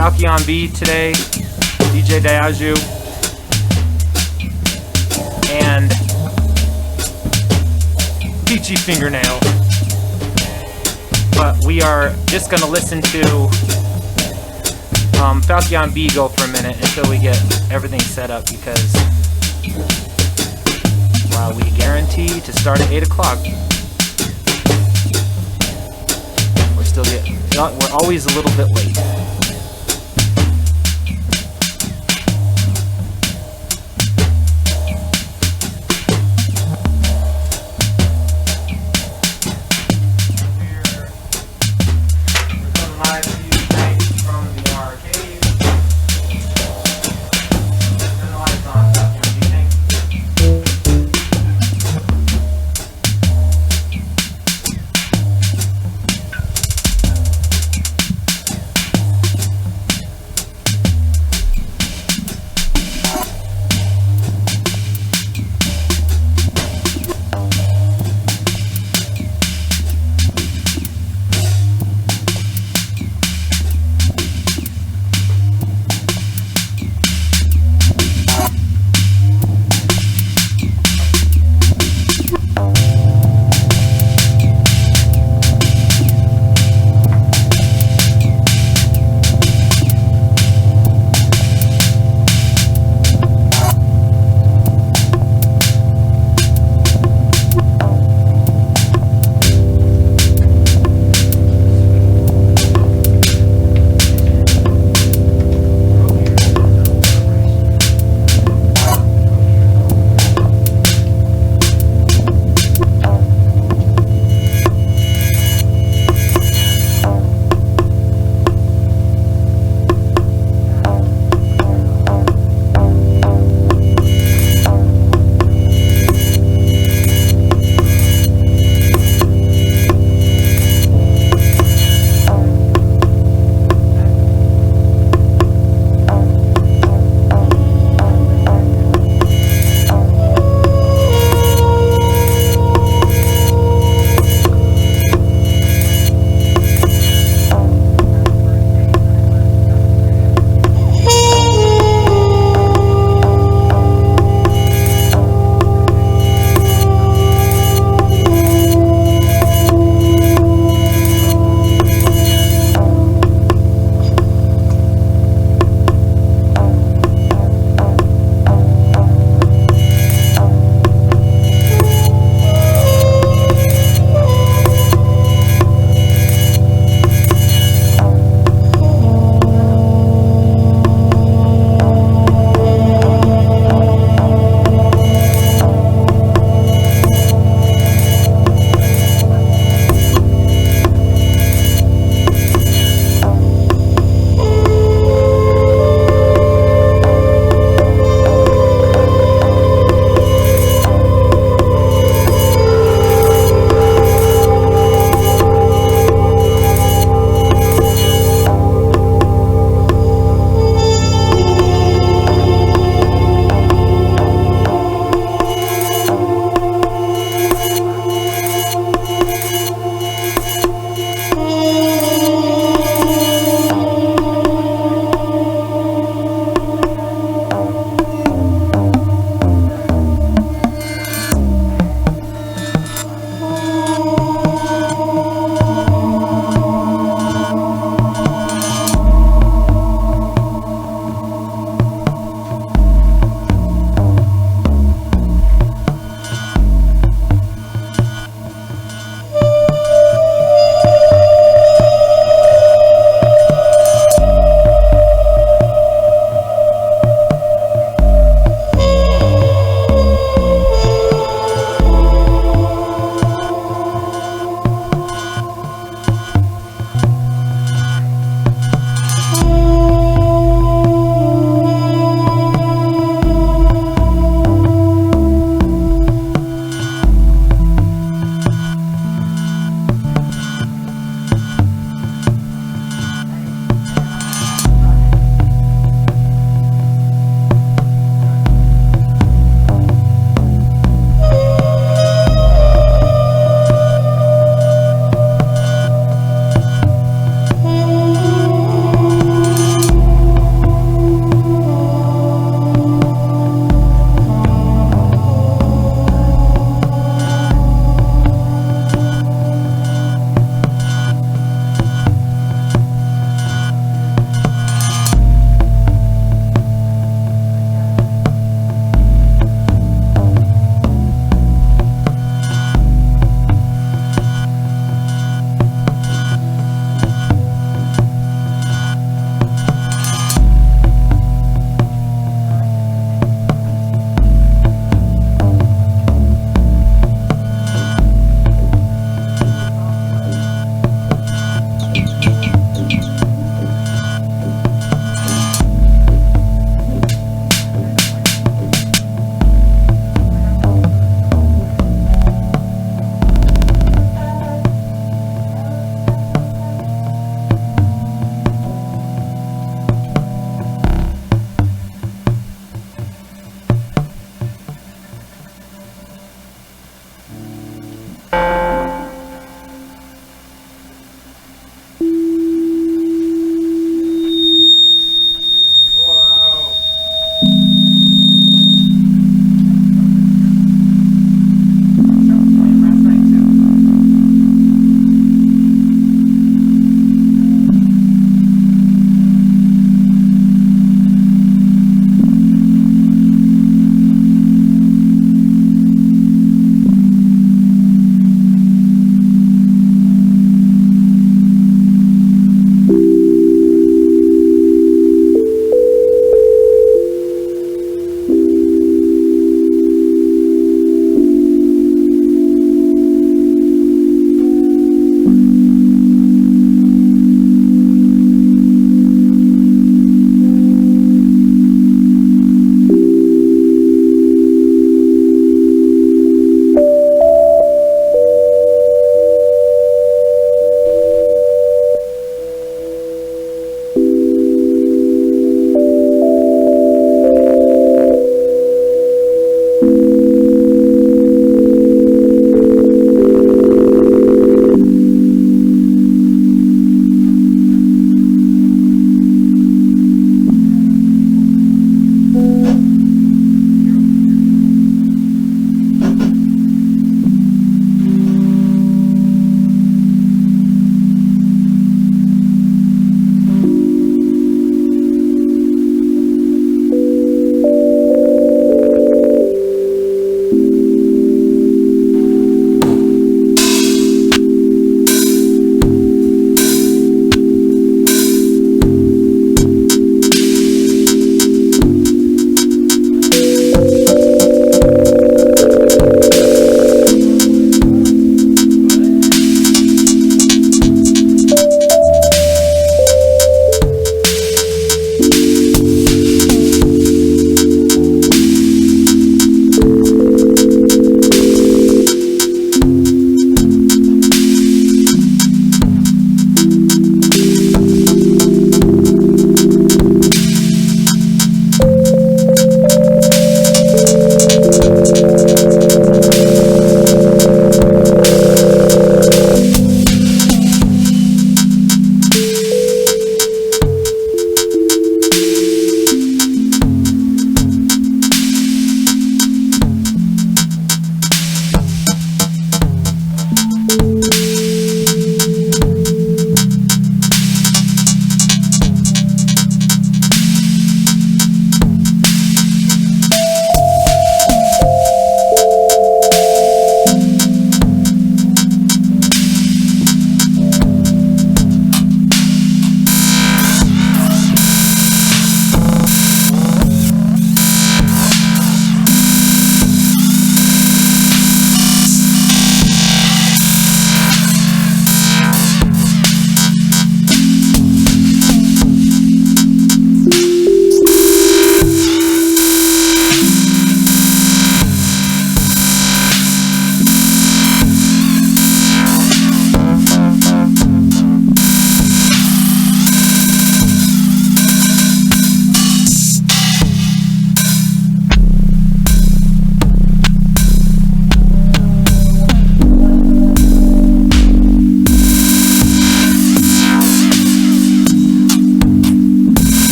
FalchionB today, DJ Daioujou, and Peachy Fingernail. But we are just gonna listen to FalchionB go for a minute until we get everything set up, because we guarantee to start at 8 o'clock. We're always a little bit late.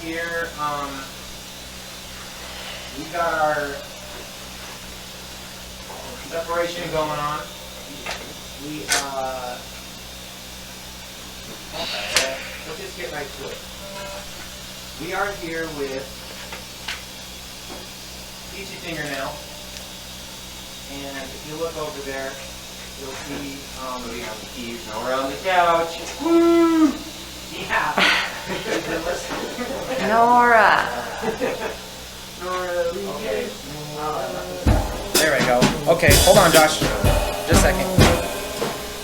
here. We got our separation going on. Let's just get right to it. We are here with Peachy Fingernail, and if you look over there, you'll see we have the keys. Now we're on the couch. Woo! Yeah. Nora. Okay. There we go. Okay, hold on, Josh. Just a second.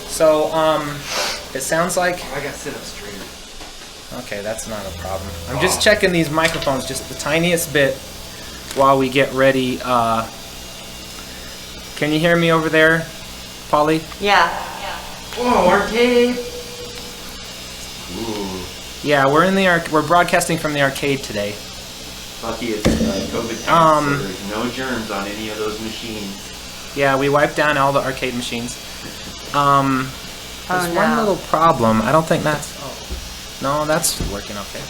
So, it sounds like I gotta sit up straighter. okay, that's not a problem. I'm just checking these microphones just the tiniest bit while we get ready. Can you hear me over there, Polly? Yeah. Whoa, arcade! Ooh. Yeah, we're broadcasting from the arcade today. Lucky it's COVID time, so there's no germs on any of those machines. Yeah, we wiped down all the arcade machines. There's one little problem. I don't think that's... Oh. No, that's working okay.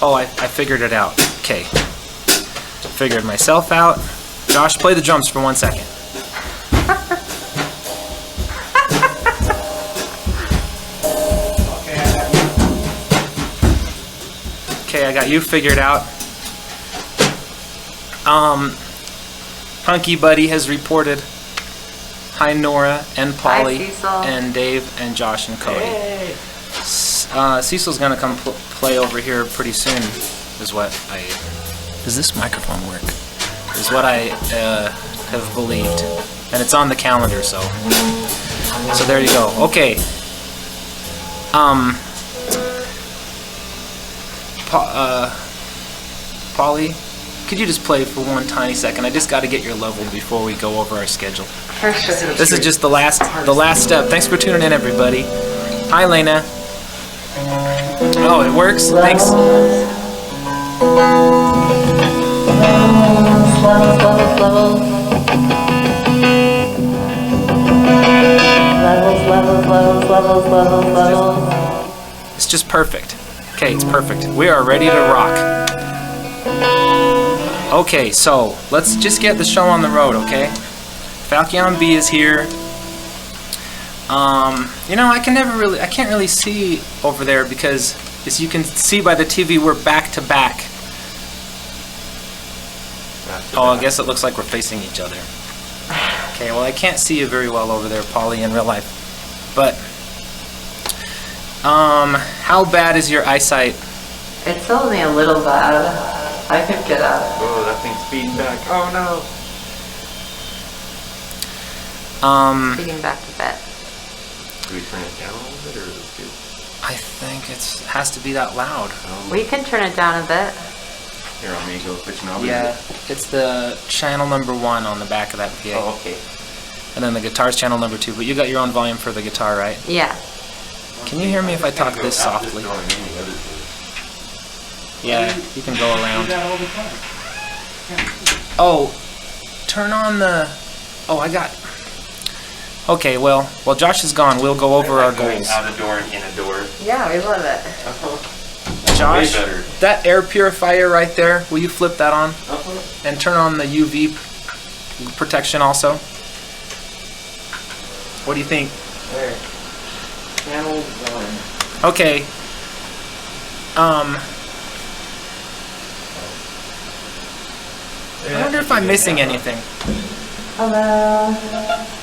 Oh, I figured it out. Okay. Figured myself out. Josh, play the drums for 1 second. Okay, I got you figured out. Hunky Buddy has reported. Hi Nora and Polly and Dave and Josh and Cody. Hey. Cecil's gonna come play over here pretty soon. Is what I. Does this microphone work? Is what I have believed, and it's on the calendar. So there you go. Okay. Polly, could you just play for one tiny second? I just got to get your level before we go over our schedule. For sure. This is just the last step. Thanks for tuning in, everybody. Hi, Lena. Oh, it works. Thanks. Levels. It's just perfect. Okay, it's perfect. We are ready to rock. Okay, so let's just get the show on the road, okay? FalchionB is here. You know, I can't really see over there because, as you can see by the TV, we're back to back. Oh, I guess it looks like we're facing each other. Okay, well, I can't see you very well over there, Polly, in real life. But, how bad is your eyesight? It's only a little bad. I could get up. Oh, that thing's feeding back. Oh no. Feeding back a bit. Do we turn it down a little bit, or is it good? I think it has to be that loud. We can turn it down a bit. Here, I'll make it. Which knob Yeah, is it? it's the channel number 1 on the back of that PA. Oh, okay. And then the guitar's channel number 2, but you got your own volume for the guitar, right? Yeah. Can you hear me if I talk this softly? Yeah, you can go around. Oh, turn on the... Oh, I got... Okay, well, while Josh is gone, we'll go over our goals. Out a door and in a door. Yeah, we love it. Josh, Way better. that air purifier right there, will you flip that on? Uh-huh. And turn on the UV protection also? What do you think? There. Channel 1. Okay. I wonder if I'm missing anything. Hello.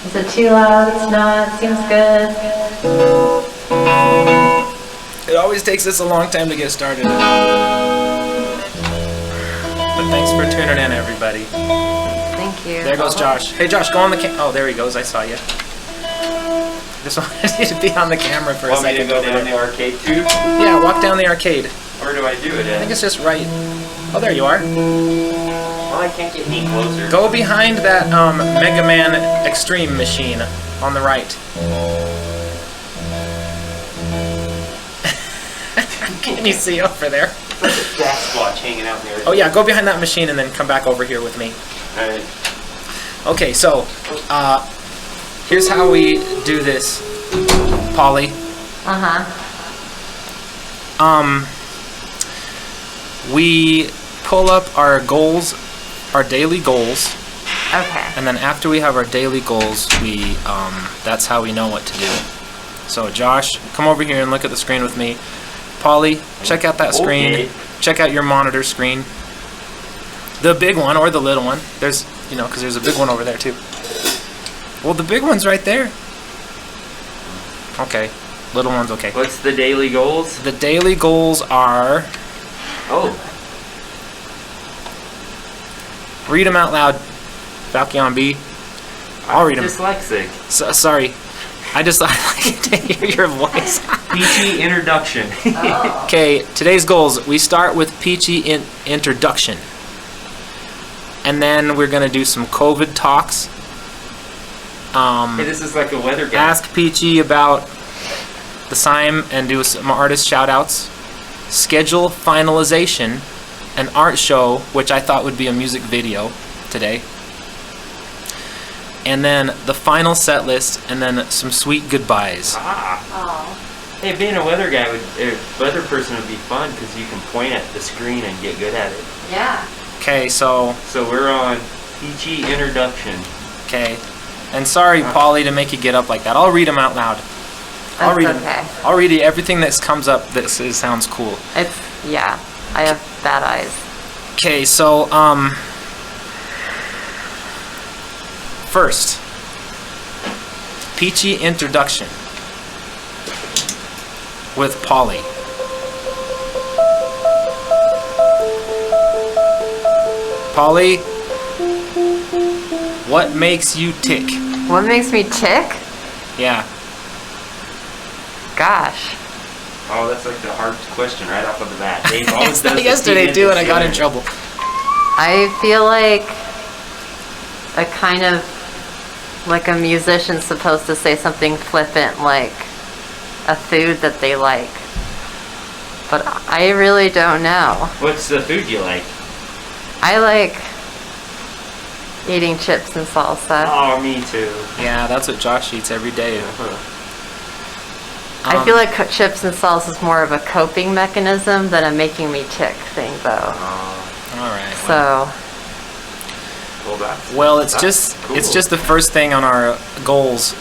Is it too loud? It's not. Seems good. It always takes us a long time to get started. But thanks for tuning in, everybody. Thank you. There goes Josh. Hey, Josh, go on the Oh, there he goes. I saw you. Just wanted you to be on the camera for a Want me to second. go down the arcade too? Yeah, walk down the arcade. Where do I do it I at? think it's just right. Oh, there you are. Well, I can't get any closer. Go behind that Mega Man Extreme machine on the right. Can you see over there? It's like a Sasquatch hanging out in there. Oh yeah, go behind that machine and then come back over here with me. Alright. Okay, so here's how we do this, Polly. we pull up our goals, our daily goals, Okay. and then after we have our daily goals, we that's how we know what to do. So Josh, come over here and look at the screen with me. Polly, check out that screen. Okay. Check out your monitor screen. The big one or the little one. There's, because there's a big one over there too. Well, the big one's right there. Okay, little one's okay. What's the daily goals? The daily goals are, Oh, read them out loud. FalchionB. I'll read them. dyslexic. Sorry. I like to hear your voice. Peachy introduction. Okay, today's goals. We start with Peachy introduction. And then we're going to do some COVID talks. Hey, this is like a weather guy. Ask Peachy about the SIME and do some artist shout-outs. Schedule finalization, an art show, which I thought would be a music video today. And then the final set list, and then some sweet goodbyes. Oh. Hey, being a weather guy, weather person would be fun because you can point at the screen and get good at it. Yeah. Okay, so, So we're on Peachy introduction. okay. And sorry, Polly, to make you get up like that. I'll read them out loud. I'll read 'em. Okay. I'll read you everything that comes up that sounds cool. Yeah. I have bad eyes. Okay, so, first, Peachy introduction with Polly. Polly, what makes you tick? What makes me tick? Yeah. Gosh. Oh, that's like the hard question right off of the bat. Dave always does the Yesterday key too, and I got in answer. trouble. I feel like a kind of like a musician's supposed to say something flippant like a food that they like. But I really don't know. What's the food you like? I like eating chips and salsa. Oh, me too. Yeah, that's what Josh eats every day. I feel like chips and salsa is more of a coping mechanism than a making me tick thing though. All right. So, Well, it's that's just cool. it's just the first thing on our goals.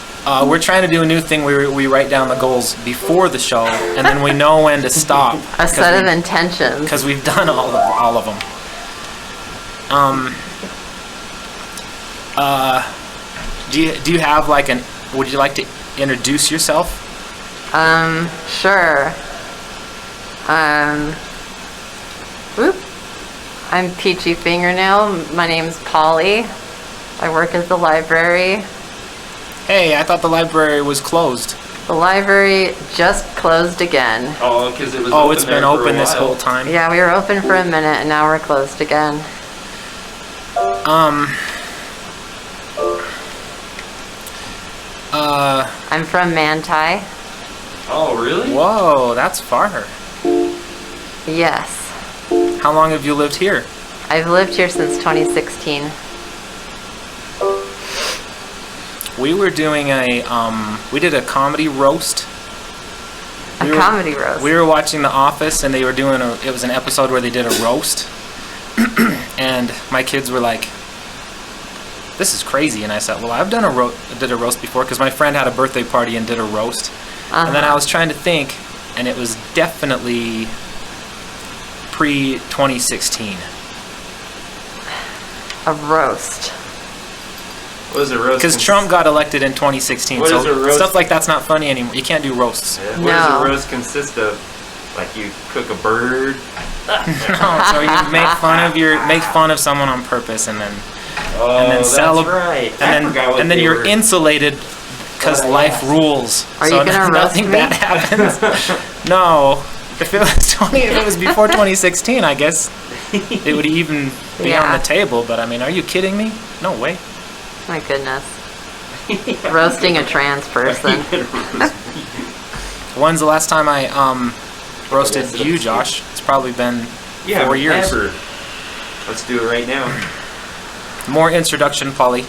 We're trying to do a new thing where we write down the goals before the show, and then we know when to stop. a set of intentions. Because we've done all of them. Do you have like an? Would you like to introduce yourself? Sure. Whoop. I'm Peachy Fingernail. My name's Polly. I work at the library. Hey, I thought the library was closed. The library just closed again. Oh, because it was. Oh, open it's there been for a open this while. whole time. Yeah, we were open for a minute and now we're closed again. I'm from Manti. Oh, really? Whoa, that's far. Yes. How long have you lived here? I've lived here since 2016. We were doing we did a comedy roast. A comedy roast. We were watching The Office, and they were doing it was an episode where they did a roast. And my kids were like, this is crazy. And I said, well, I've did a roast before, because my friend had a birthday party and did a roast. And then I was trying to think, and it was definitely pre-2016. A roast. What is a roast? Because Trump got elected in 2016, What is a so roast? stuff like that's not funny anymore. You can't do roasts. Yeah, what No. does a roast consist of? Like you cook a bird? No, so you make fun of someone on purpose, and then Oh, and then that's right. and then you're insulated because What I life asked. rules. Are so you gonna roast nothing me? bad happens. No, if it was before 2016, I guess it would even be on Yeah. the table. But I mean, are you kidding me? No way. My goodness. Roasting a trans person. When's the last time I roasted Yes, you, it's- Josh? It's probably been Yeah, 4 years. Ever. Let's do it right now. More introduction, Polly.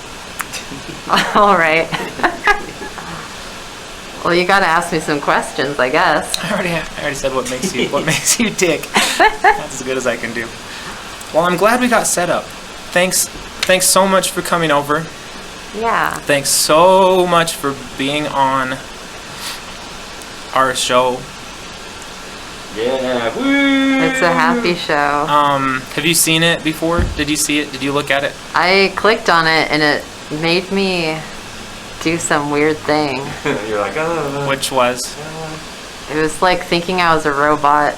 All right. Well, you gotta ask me some questions, I guess. I already said what makes you tick. That's as good as I can do. Well, I'm glad we got set up. Thanks so much for coming over. Yeah. Thanks so much for being on our show. Yeah, woo! It's a happy show. Have you seen it before? Did you see it? Did you look at it? I clicked on it and it made me do some weird thing. You're like, oh. Which was? It was like thinking I was a robot,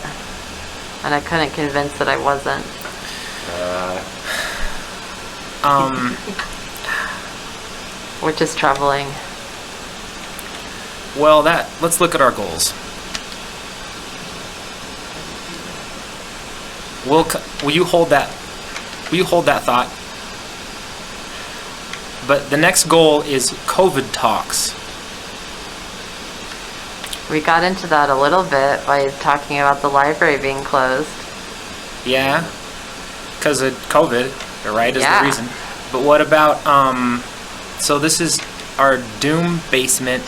and I couldn't convince that I wasn't. Which is troubling. Well, let's look at our goals. Will you hold that? Will you hold that thought? But the next goal is COVID talks. We got into that a little bit by talking about the library being closed. Yeah, because of COVID, right, is Yeah. the reason. But what about, so this is our Doom Basement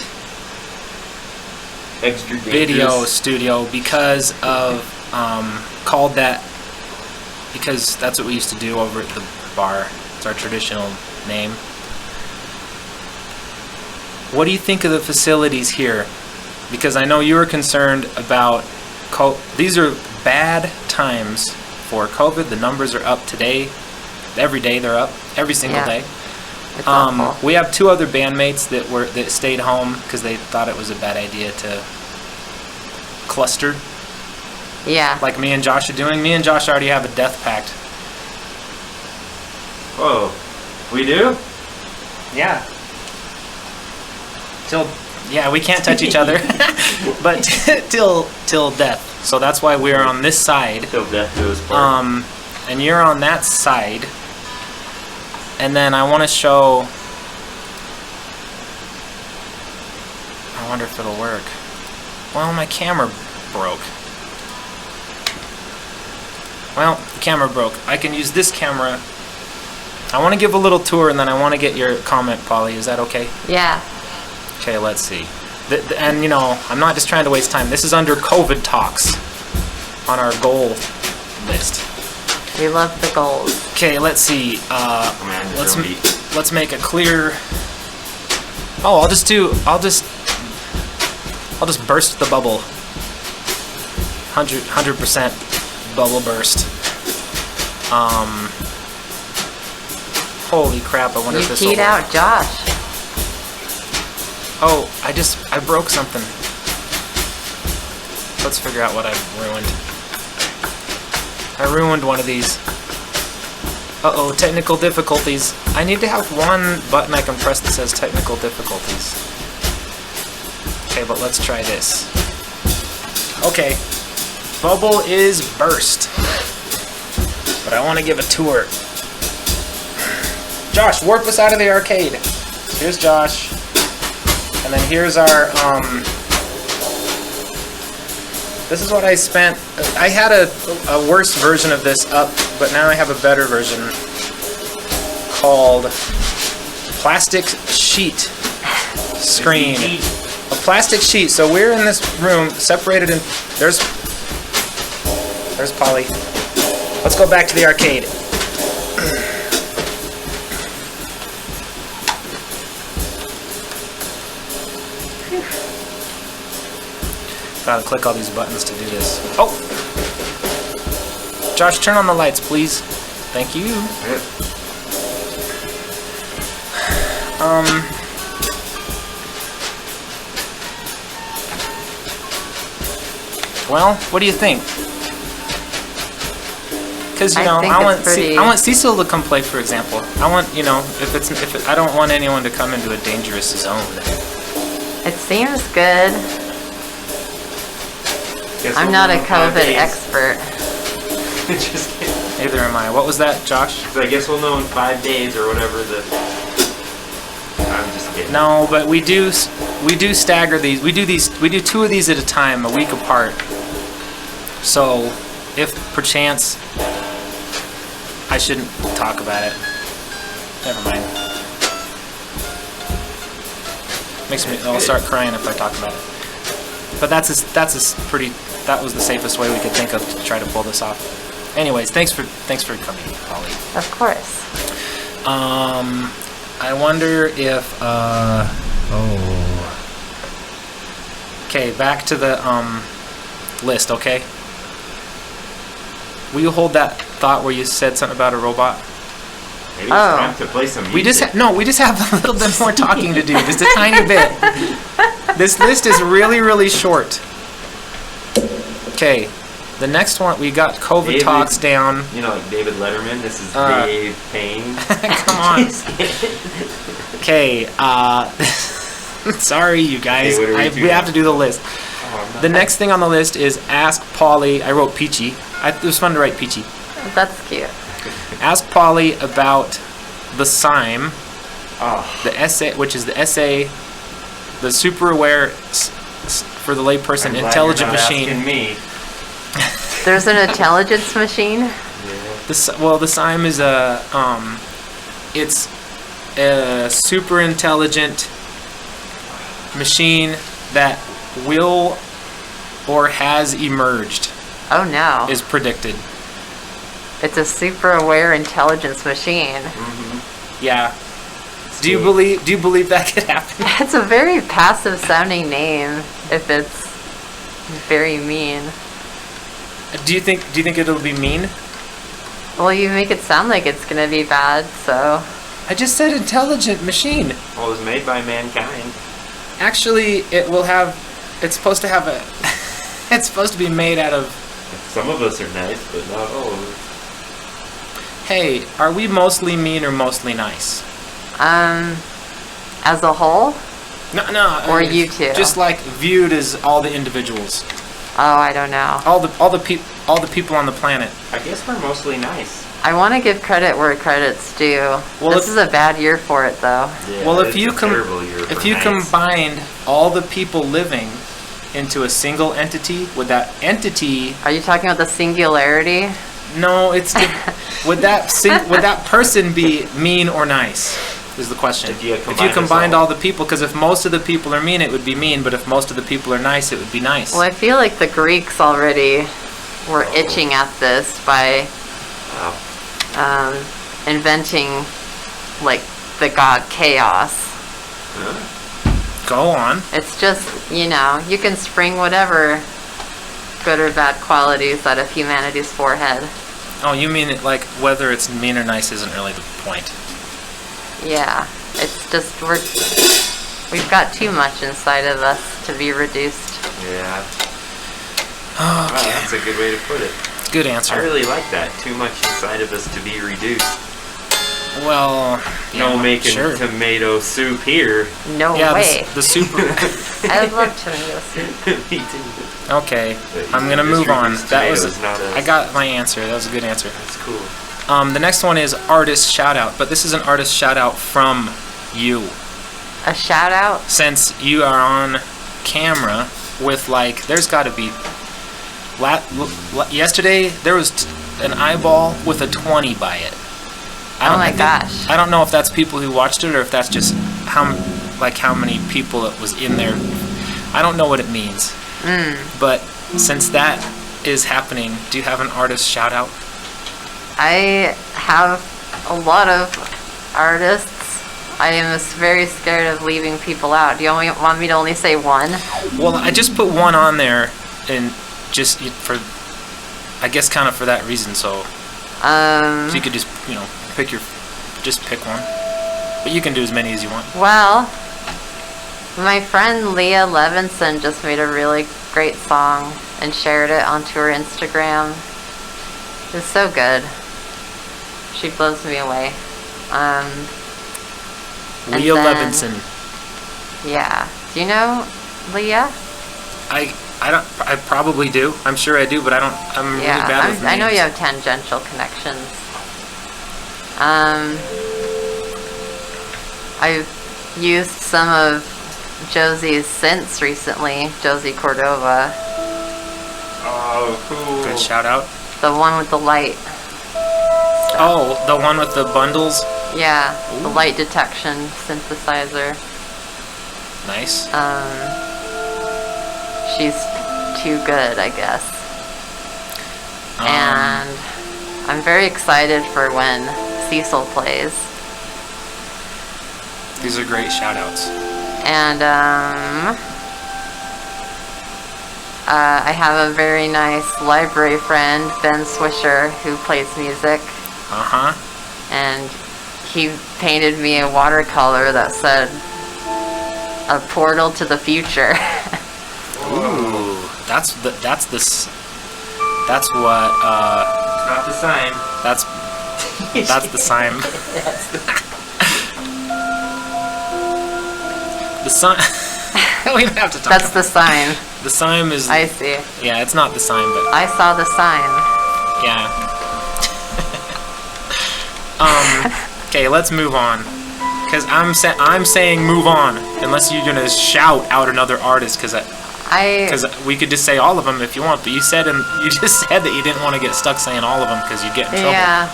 Extra video dangerous. studio because of, called that, because that's what we used to do over at the bar. It's our traditional name. What do you think of the facilities here? Because I know you were concerned about, these are bad times for COVID. The numbers are up today. Every day they're up. Every single Yeah. day. It's awful. We have 2 other bandmates that stayed home because they thought it was a bad idea to cluster Yeah. like me and Josh are doing. Me and Josh already have a death pact. Whoa, we do? Yeah. We can't touch each other, but till death. So that's why we're on this side. Till death do us part. And you're on that side. And then I want to show. I wonder if it'll work. Well, my camera broke. Well, the camera broke. I can use this camera. I want to give a little tour, and then I want to get your comment, Polly. Is that okay? Yeah. Okay, let's see. And you know, I'm not just trying to waste time. This is under COVID talks on our goal list. We love the goals. Okay, let's see. Man, Let's make a clear. Oh, I'll just burst the bubble. 100% bubble burst. Holy crap! I wonder You if this will keyed work. out Josh. Oh, I broke something. Let's figure out what I ruined. I ruined one of these. Uh-oh, technical difficulties. I need to have one button I can press that says technical difficulties. Okay, but let's try this. Okay. Bubble is burst. But I want to give a tour. Josh, warp us out of the arcade. Here's Josh. And then here's our, this is what I spent. I had a worse version of this up, but now I have a better version called Plastic Sheet Screen. A plastic sheet. So we're in this room, separated in, there's Polly. Let's go back to the arcade. Gotta click all these buttons to do this. Oh! Josh, turn on the lights, please. Thank you. Well, what do you think? Because you know, think I it's want Cecil to come play, for example. I want, you know, I don't want anyone to come into a dangerous zone. It seems good. Guess I'm we'll not know a in 5 COVID days. expert. Just kidding. Neither am I. What was that, Josh? So I guess we'll know in 5 days or whatever the. I'm just kidding. No, but we do stagger these. We do 2 of these at a time, a week apart. So, if perchance I shouldn't talk about it. Never mind. I'll start crying if I talk about it. But that was the safest way we could think of to try to pull this off. Anyways, thanks for coming, Polly. Of course. I wonder if okay, back to the list, okay? Will you hold that thought where you said something about a robot? Maybe it's time to play some music. We just have a little bit more talking to do, just a tiny bit. This list is really, really short. Okay, the next one, we got COVID David, talks down. You know, like David Letterman, this is Dave Payne. Come on. Okay, sorry you guys, Okay, we have to do the list. Oh, The next thing on the list is Ask Polly. I wrote Peachy. It was fun to write Peachy. That's cute. Ask Polly about the SIME, the essay, which is the essay, the super aware, for the layperson, intelligent machine. Asking me. There's an intelligence machine? Yeah. The SIME is it's a super intelligent machine that will or has emerged, Oh no. is predicted. It's a super aware intelligence machine. Yeah. Do you believe that could happen? It's a very passive sounding name if it's very mean. Do you think it'll be mean? Well, you make it sound like it's gonna be bad, so. I just said intelligent machine. Well, it was made by mankind. Actually, it's supposed to have a it's supposed to be made out of. Some of us are nice, but not all of us. Hey, are we mostly mean or mostly nice? As a whole? No. Or you two? Just like viewed as all the individuals, Oh, I don't know. all the people on the planet. I guess we're mostly nice. I want to give credit where credit's due. Well, This is a bad year for it, though. Yeah, Well, if it's you a terrible year for nice. combined all the people living into a single entity, would that entity? Are you talking about the singularity? No, would that person be mean or nice? Is the question. If you combined all the people, because if most of the people are mean, it would be mean. But if most of the people are nice, it would be nice. Well, I feel like the Greeks already were itching at this by inventing, like, the god Chaos. Go on. It's just, you can spring whatever good or bad qualities out of humanity's forehead. Oh, you mean it like whether it's mean or nice isn't really the point. Yeah, it's just we've got too much inside of us to be reduced. Yeah. Okay. Wow, that's a good way to put it. Good answer. I really like that. Too much inside of us to be reduced. Well, No making sure. tomato soup here. No Yeah, way. the super. I love tomato soup. Me too. Okay, But I'm you gonna just move on. reduced That was. tomatoes, not us. I got my answer. That was a good answer. That's cool. The next one is artist shout out, but this is an artist shout out from you. A shout out? Since you are on camera with there's got to be. Yesterday there was an eyeball with a 20 by it. Oh my gosh. I don't know if that's people who watched it or if that's just how many people it was in there. I don't know what it means. But since that is happening, do you have an artist shout out? I have a lot of artists. I am very scared of leaving people out. Do you only want me to only say one? Well, I just put one on there, and just for, I guess, kind of for that reason. So you could just pick one, but you can do as many as you want. Well, my friend Leah Levinson just made a really great song and shared it onto her Instagram. It's so good. She blows me away. Leah Levinson. Yeah. Do you know Leah? I probably do. I'm sure I do, but I'm really bad with names. I know you have tangential connections. I've used some of Josie's synths recently, Josie Cordova. Oh, cool. Good shout out. The one with the light. Oh, the one with the bundles? Yeah, the light detection synthesizer. Nice. She's too good, I guess. And I'm very excited for when Cecil plays. These are great shout-outs. And I have a very nice library friend, Ben Swisher, who plays music. Uh-huh. And he painted me a watercolor that said, "A portal to the future." Ooh, that's what. It's not the sign. That's the sign. The sign. We don't have to talk. That's the sign. The sign is. I see. Yeah, it's not the sign, but. I saw the sign. Yeah. Okay, let's move on. Cause I'm saying move on, unless you're gonna shout out another artist, cause we could just say all of them if you want, but you just said that you didn't want to get stuck saying all of them because you'd get in trouble. Yeah.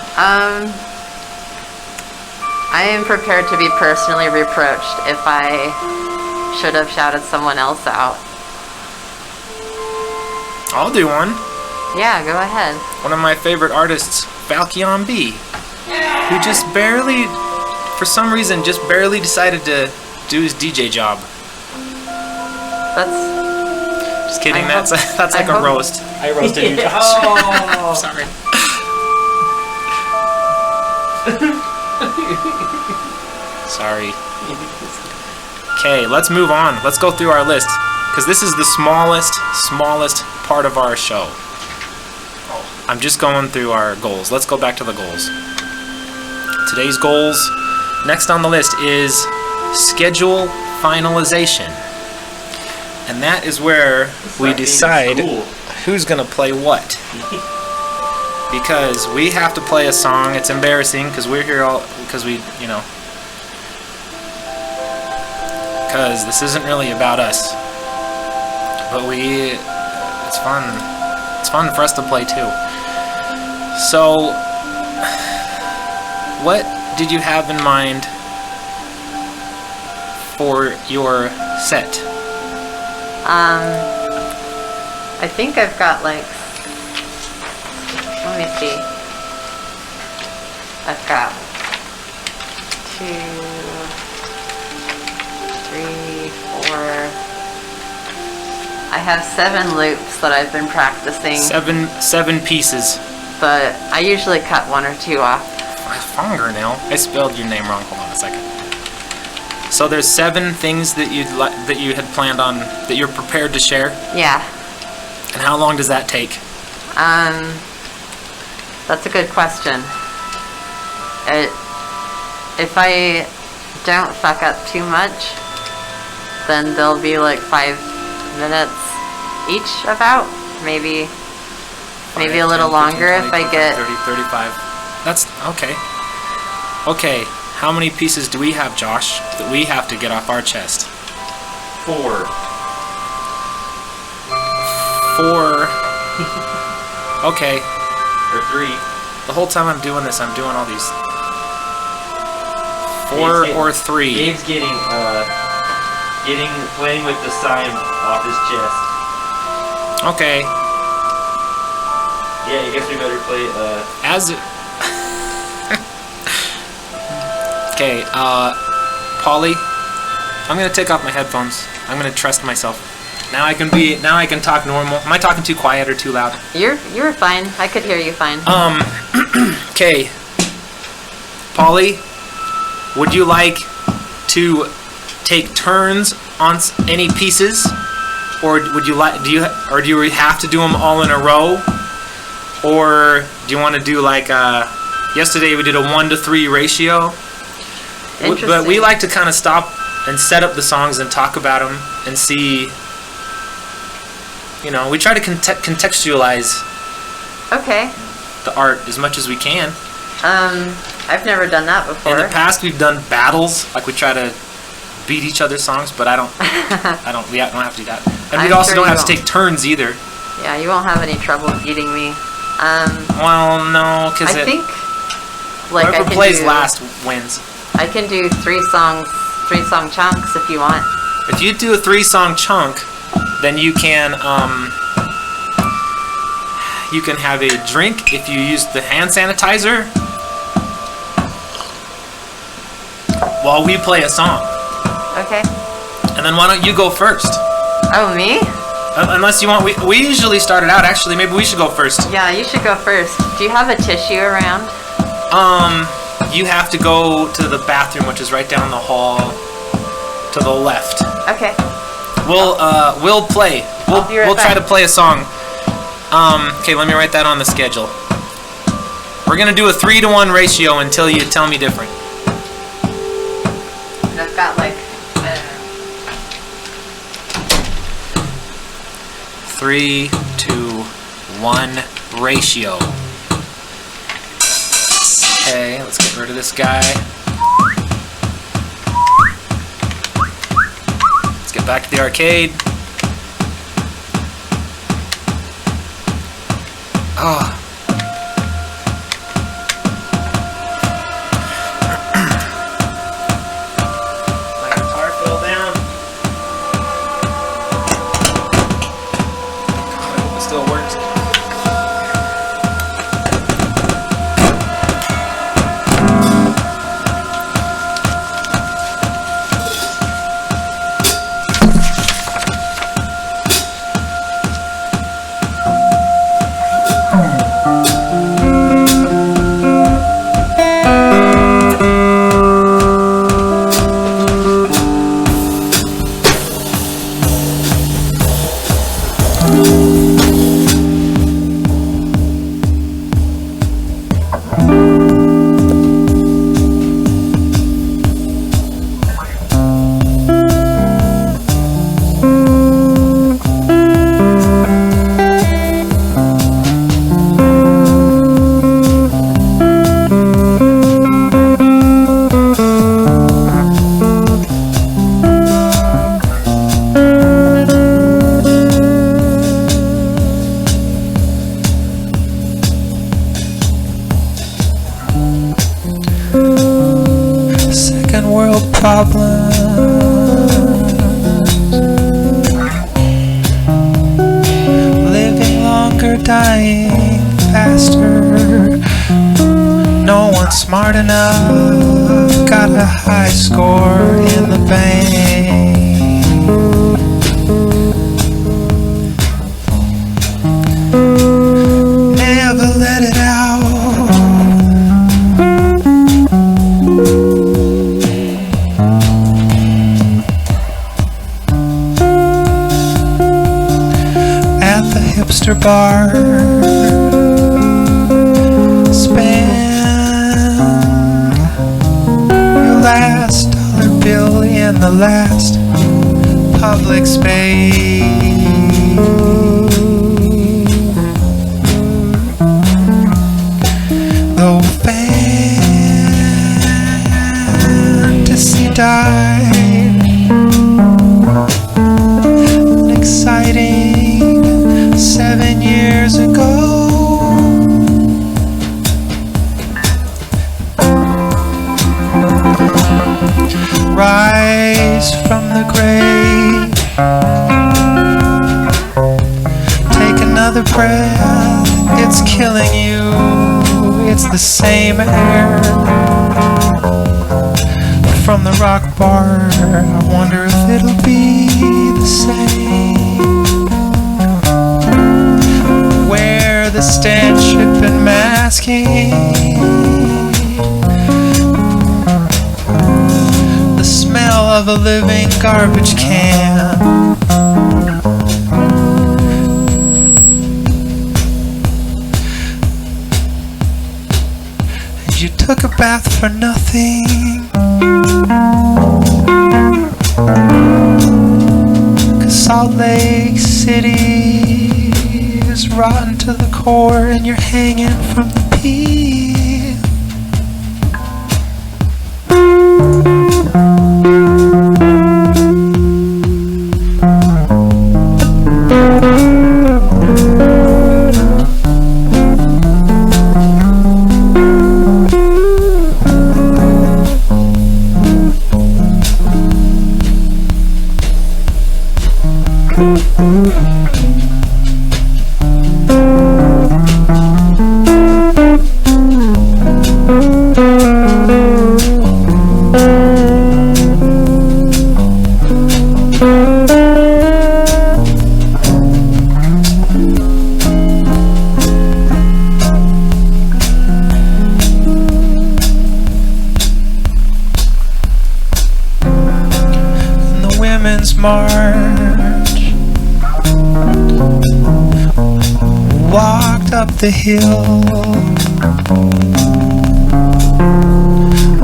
I am prepared to be personally reproached if I should have shouted someone else out. I'll do one. Yeah, go ahead. One of my favorite artists, FalchionB, who just barely, for some reason, just barely decided to do his DJ job. That's. Just kidding. That's like a roast. I roasted you, Josh. Oh. Sorry. Sorry. Okay, let's move on. Let's go through our list, because this is the smallest part of our show. I'm just going through our goals. Let's go back to the goals. Today's goals, next on the list, is schedule finalization. And that is where we decide who's going to play what. Because we have to play a song. It's embarrassing because we're here because this isn't really about us. But it's fun. It's fun for us to play too. So, what did you have in mind for your set? I think I've got let me see. I've got 2, 3, 4. I have 7 loops that I've been practicing. Seven pieces. But I usually cut 1 or 2 off. Fingernail. I spelled your name wrong. Hold on a second. So there's 7 things that you had planned on that you're prepared to share. Yeah. And how long does that take? That's a good question. If I don't fuck up too much, then they'll be like 5 minutes each about. Maybe a little 10, 15, longer 20, if I get 30, 35. That's okay. Okay, how many pieces do we have, Josh, that we have to get off our chest? 4. 4. Okay. Or 3. The whole time I'm doing this, I'm doing all these. 4 or 3. Dave's playing with the sign off his chest. Okay. Yeah, I guess we better play, Okay, Polly, I'm gonna take off my headphones. I'm gonna trust myself. Now I can talk normal. Am I talking too quiet or too loud? You were fine. I could hear you fine. Okay. Polly, would you like to take turns on any pieces, or do you have to do them all in a row, or do you want to do like yesterday we did a 1-to-3 ratio? Interesting. But we like to kind of stop and set up the songs and talk about them and see. We try to contextualize. Okay. The art as much as we can. I've never done that before. In the past, we've done battles, like we try to beat each other's songs, but I don't. We don't have to do that, and we also don't have to take turns either. Yeah, you won't have any trouble beating me. Well, no, because I think like whoever plays last wins. I can do 3 song chunks if you want. If you do a 3-song chunk, then you can have a drink if you use the hand sanitizer while we play a song. Okay. And then why don't you go first? Oh, me? Unless you want, we usually start it out. Actually, maybe we should go first. Yeah, you should go first. Do you have a tissue around? You have to go to the bathroom, which is right down the hall to the left. Okay. We'll play. I'll be right We'll try back. to play a song. Okay, let me write that on the schedule. We're gonna do a 3-to-1 ratio until you tell me different. And I've got like 3-to-1 ratio. Okay, let's get rid of this guy. Let's get back to the arcade. Oh. My guitar fell down. I hope it still works. Second world problems. Living longer, dying faster. No one's smart enough. Got a high score in the bank. Never let it out. Hipster bar, spend your last dollar bill in the last public space. Though fantasy died, an exciting 7 years ago. Rise from the grave. Take another breath. It's killing you. It's the same air from the rock bar. I wonder if it'll be the same. The stench had been masking the smell of a living garbage can. And you took a bath for nothing, 'cause Salt Lake City is rotten to the core and you're hanging from the peel. March walked up the hill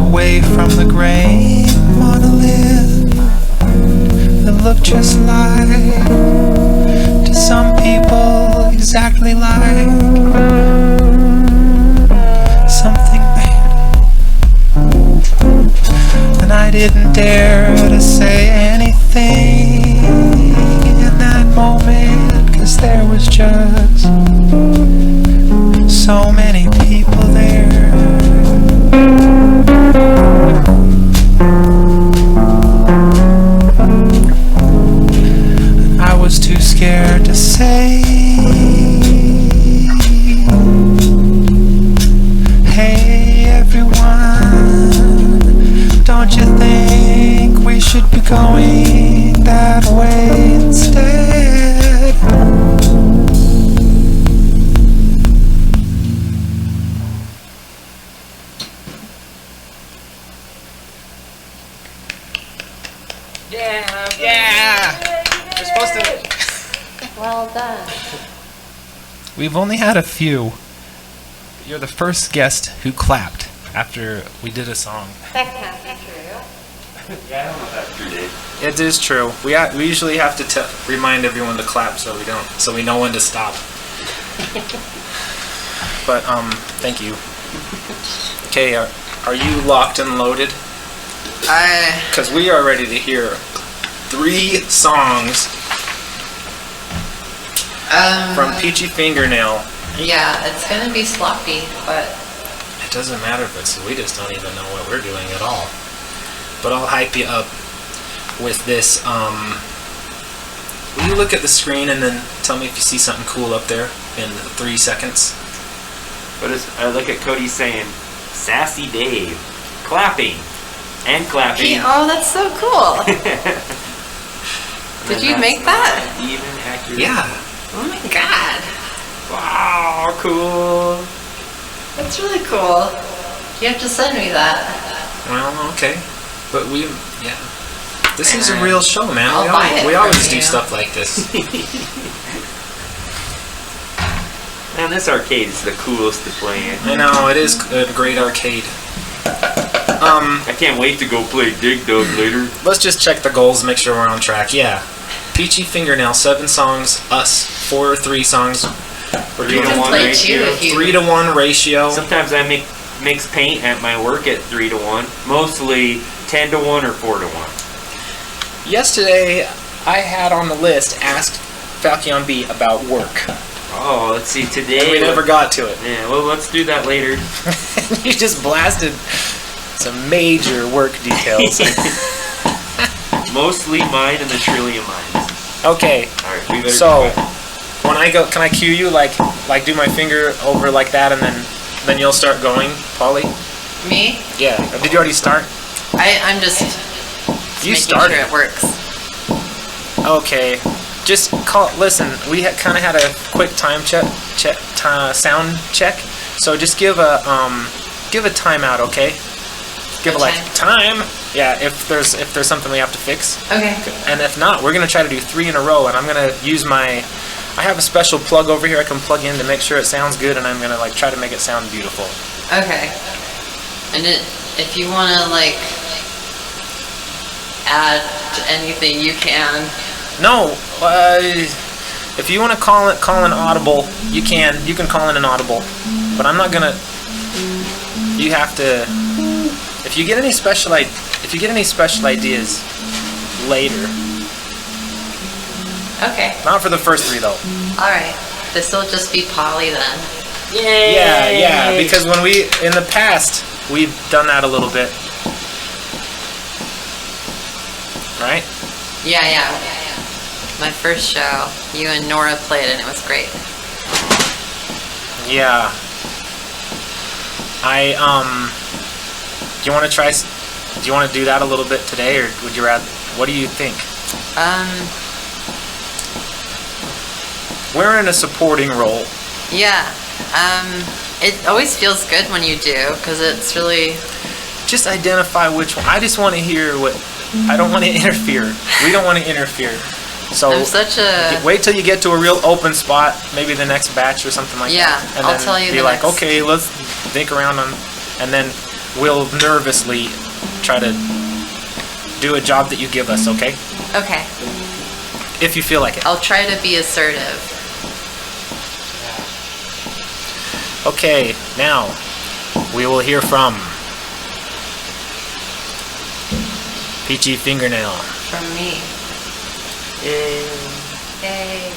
away from the gray monolith that looked just like, to some people, exactly like something bad. And I didn't dare to say anything in that moment, 'cause there was just so many people there. I was too scared to say, hey everyone, don't you think we should be going that way instead? Yeah! We're supposed to... Well done. We've only had a few. You're the first guest who clapped after we did a song. That can't be true. Yeah, I don't know if that's true, Dave. It is true. We usually have to remind everyone to clap so we know when to stop. But thank you. Okay, are you locked and loaded? Because we are ready to hear 3 songs from Peachy Fingernail. Yeah, it's gonna be sloppy, but It doesn't matter if it's, we just don't even know what we're doing at all. But I'll hype you up with this. Will you look at the screen and then tell me if you see something cool up there in 3 seconds? I look at Cody saying, Sassy Dave, clapping, and clapping. oh, that's so cool. Did you make that? Even accurate. Yeah. Oh my god, Wow, cool. that's really cool. You have to send me that. Well, okay. But yeah. This is a real show, man. I'll buy it We from always do you. stuff like this. Man, this arcade is the coolest to play in. I know, it is a great arcade. I can't wait to go play Dig Dug later. Let's just check the goals, make sure we're on track. Yeah. Peachy Fingernail, 7 songs. Us, 4 or 3 songs. We're 3 doing to 1 play ratio. two if you- 3 to 1 ratio. Sometimes I mix paint at my work at 3 to 1. Mostly 10 to 1 or 4 to 1. Yesterday, I had on the list asked FalchionB about work. Oh, let's see, today... And we never got to it. Yeah, well, let's do that later. You just blasted some major work details. Mostly mine and the trillium mines. Okay, Alright, we better so do that. when I go, can I cue you? Like do my finger over like that, and then you'll start going, Polly? Me? Yeah. Did you already start? I'm just You making started. sure it works. Okay. Just listen, we kind of had a quick time sound check. So just give a timeout, okay? Give A it like time. Yeah, if there's something we have to fix. Okay. And if not, we're gonna try to do 3 in a row, and I'm gonna use I have a special plug over here I can plug in to make sure it sounds good, and I'm gonna like try to make it sound beautiful. Okay. And if you want to like add anything, you can. No, if you want to call an audible, you can call in an audible, but I'm not gonna. You have to. If you get any special ideas later. Okay. Not for the first 3 though. All right. This will just be Polly then. Yay! Yeah, because when in the past we've done that a little bit, right? Yeah. my first show. You and Nora played and it was great. Yeah. Do you want to try? Do you want to do that a little bit today, or would you rather? What do you think? We're in a supporting role. Yeah. It always feels good when you do, because it's really... Just identify which one. I just want to hear what... I don't want to interfere. We don't want to interfere. So I'm such a... wait till you get to a real open spot, maybe the next batch or something like that. Yeah, And I'll then tell you be the like, next... okay, let's think around on... And then we'll nervously try to do a job that you give us, okay? Okay. If you feel like it. I'll try to be assertive. Okay, now we will hear from Peachy Fingernail. From me. Yay.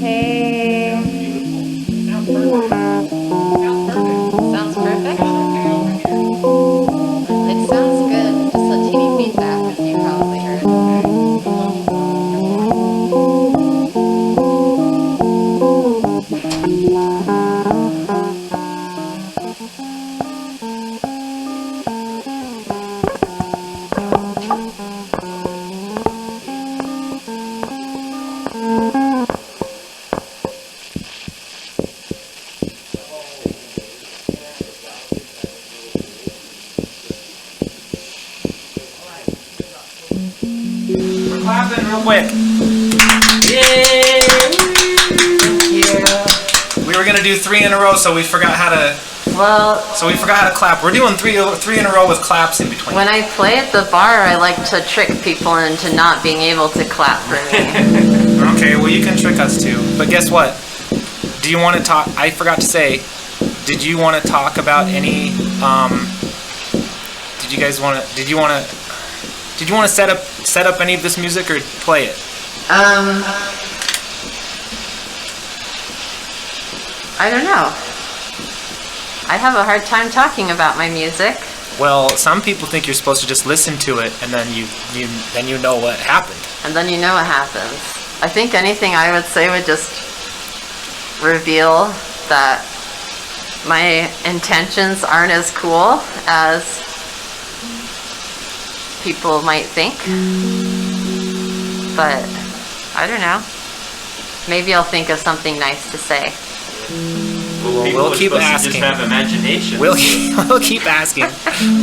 Hey. Sounds perfect. It sounds good. Just a teeny feedback, as you probably heard. We're clapping real quick. Yay! We were gonna do 3 in a row, so we forgot how to. Well, So we forgot how to clap. We're doing three in a row with claps in between. when I play at the bar, I like to trick people into not being able to clap for me. Okay, well you can trick us too. But guess what? Do you want to talk? I forgot to say. Did you want to talk about any? Did you guys want to? Did you want to set up any of this music or play it? I don't know. I have a hard time talking about my music. Well, some people think you're supposed to just listen to it and then you know what happened. And then you know what happens. I think anything I would say would just reveal that my intentions aren't as cool as people might think. But I don't know. Maybe I'll think of something nice to say. We'll keep asking. Just have imagination. We'll keep asking.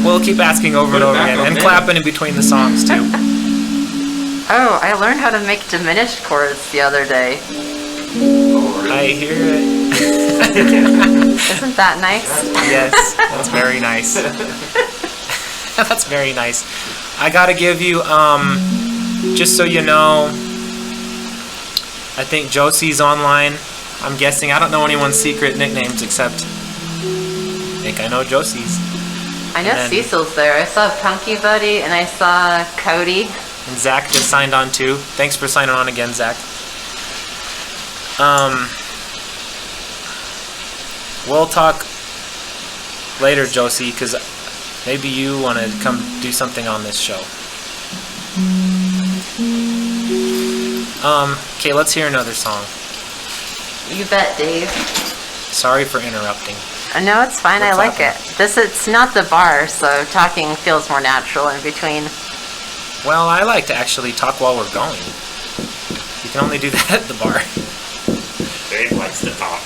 We'll keep asking over and Put it over back again on and there. clapping in between the songs too. Oh, I learned how to make diminished chords the other day. I hear it. Isn't that nice? Yes, that's very nice. That's very nice. I gotta give you, just so you know, I think Josie's online. I'm guessing. I don't know anyone's secret nicknames except I think I know Josie's. I know And then- Cecil's there. I saw Punky Buddy and I saw Cody. And Zach just signed on too. Thanks for signing on again, Zach. We'll talk later, Josie, because maybe you want to come do something on this show. Okay, let's hear another song. You bet, Dave. Sorry for interrupting. No, it's fine. We're I like it. clapping. It's not the bar, so talking feels more natural in between. Well, I like to actually talk while we're going. You can only do that at the bar. Dave likes to talk.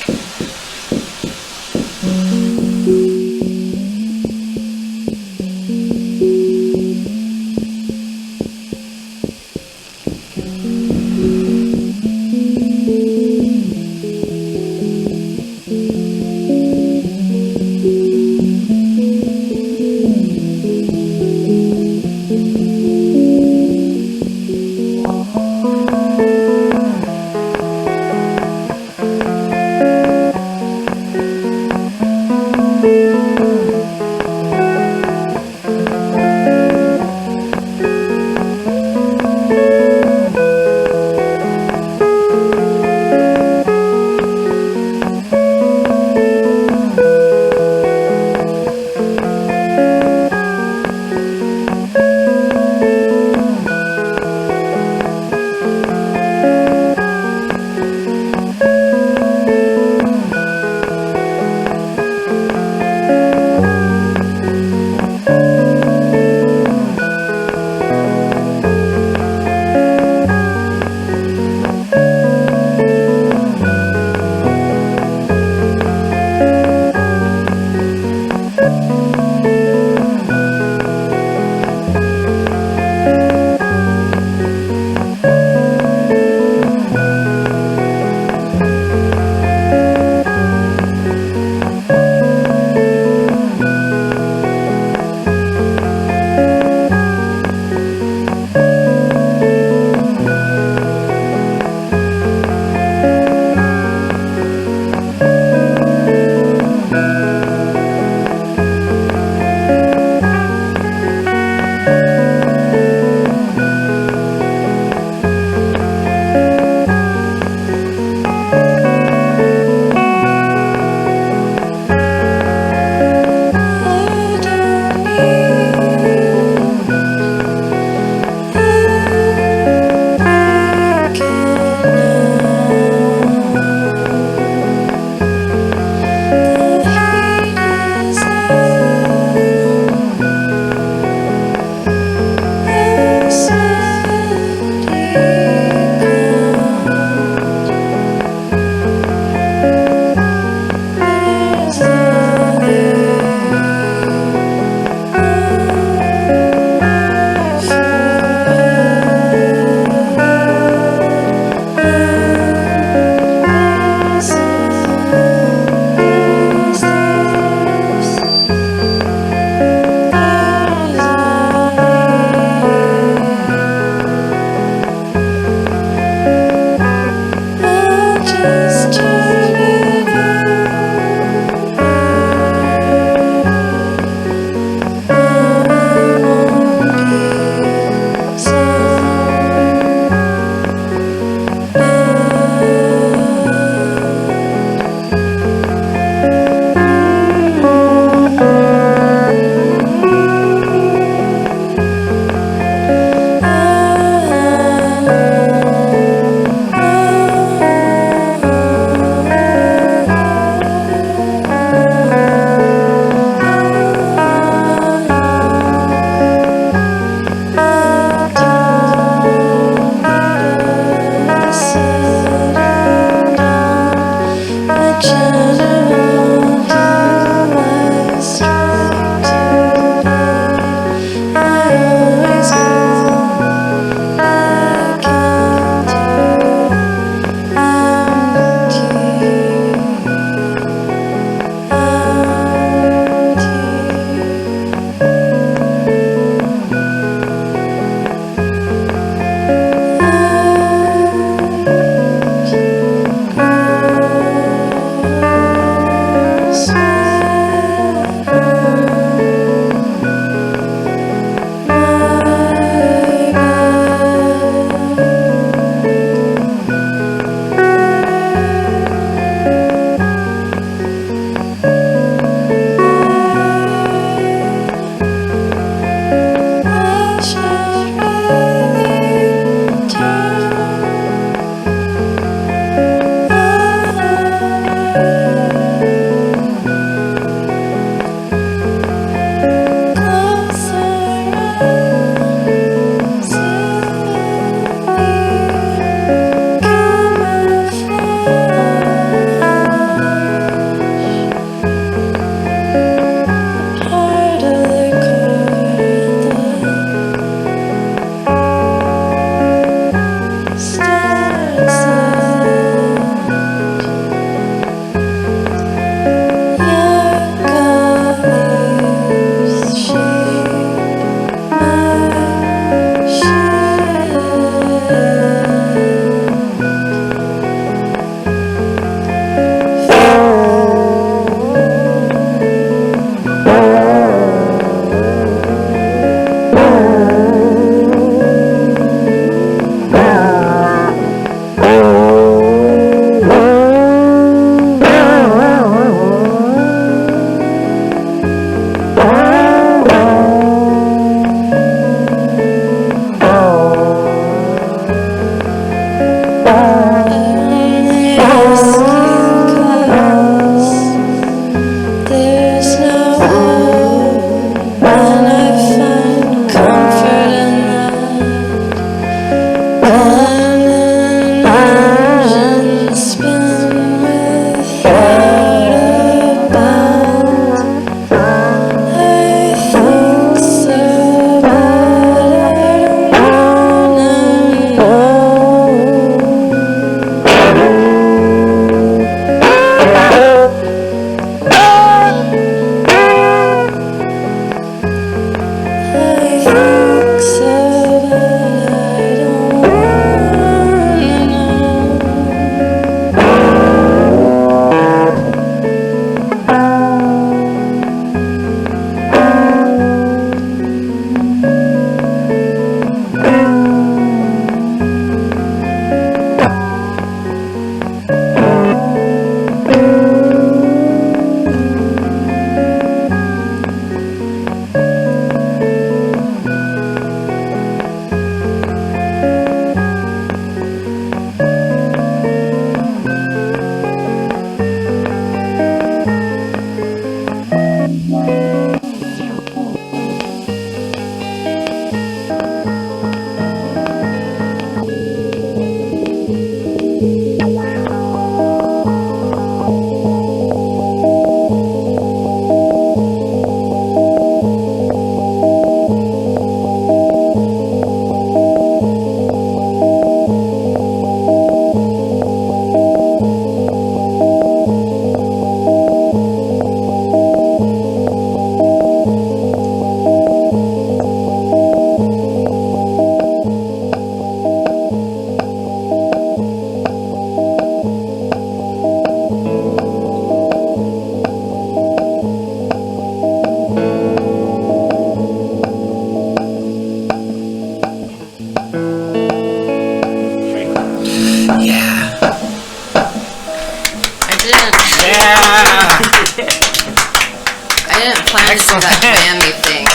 didn't plan to do that whammy thing,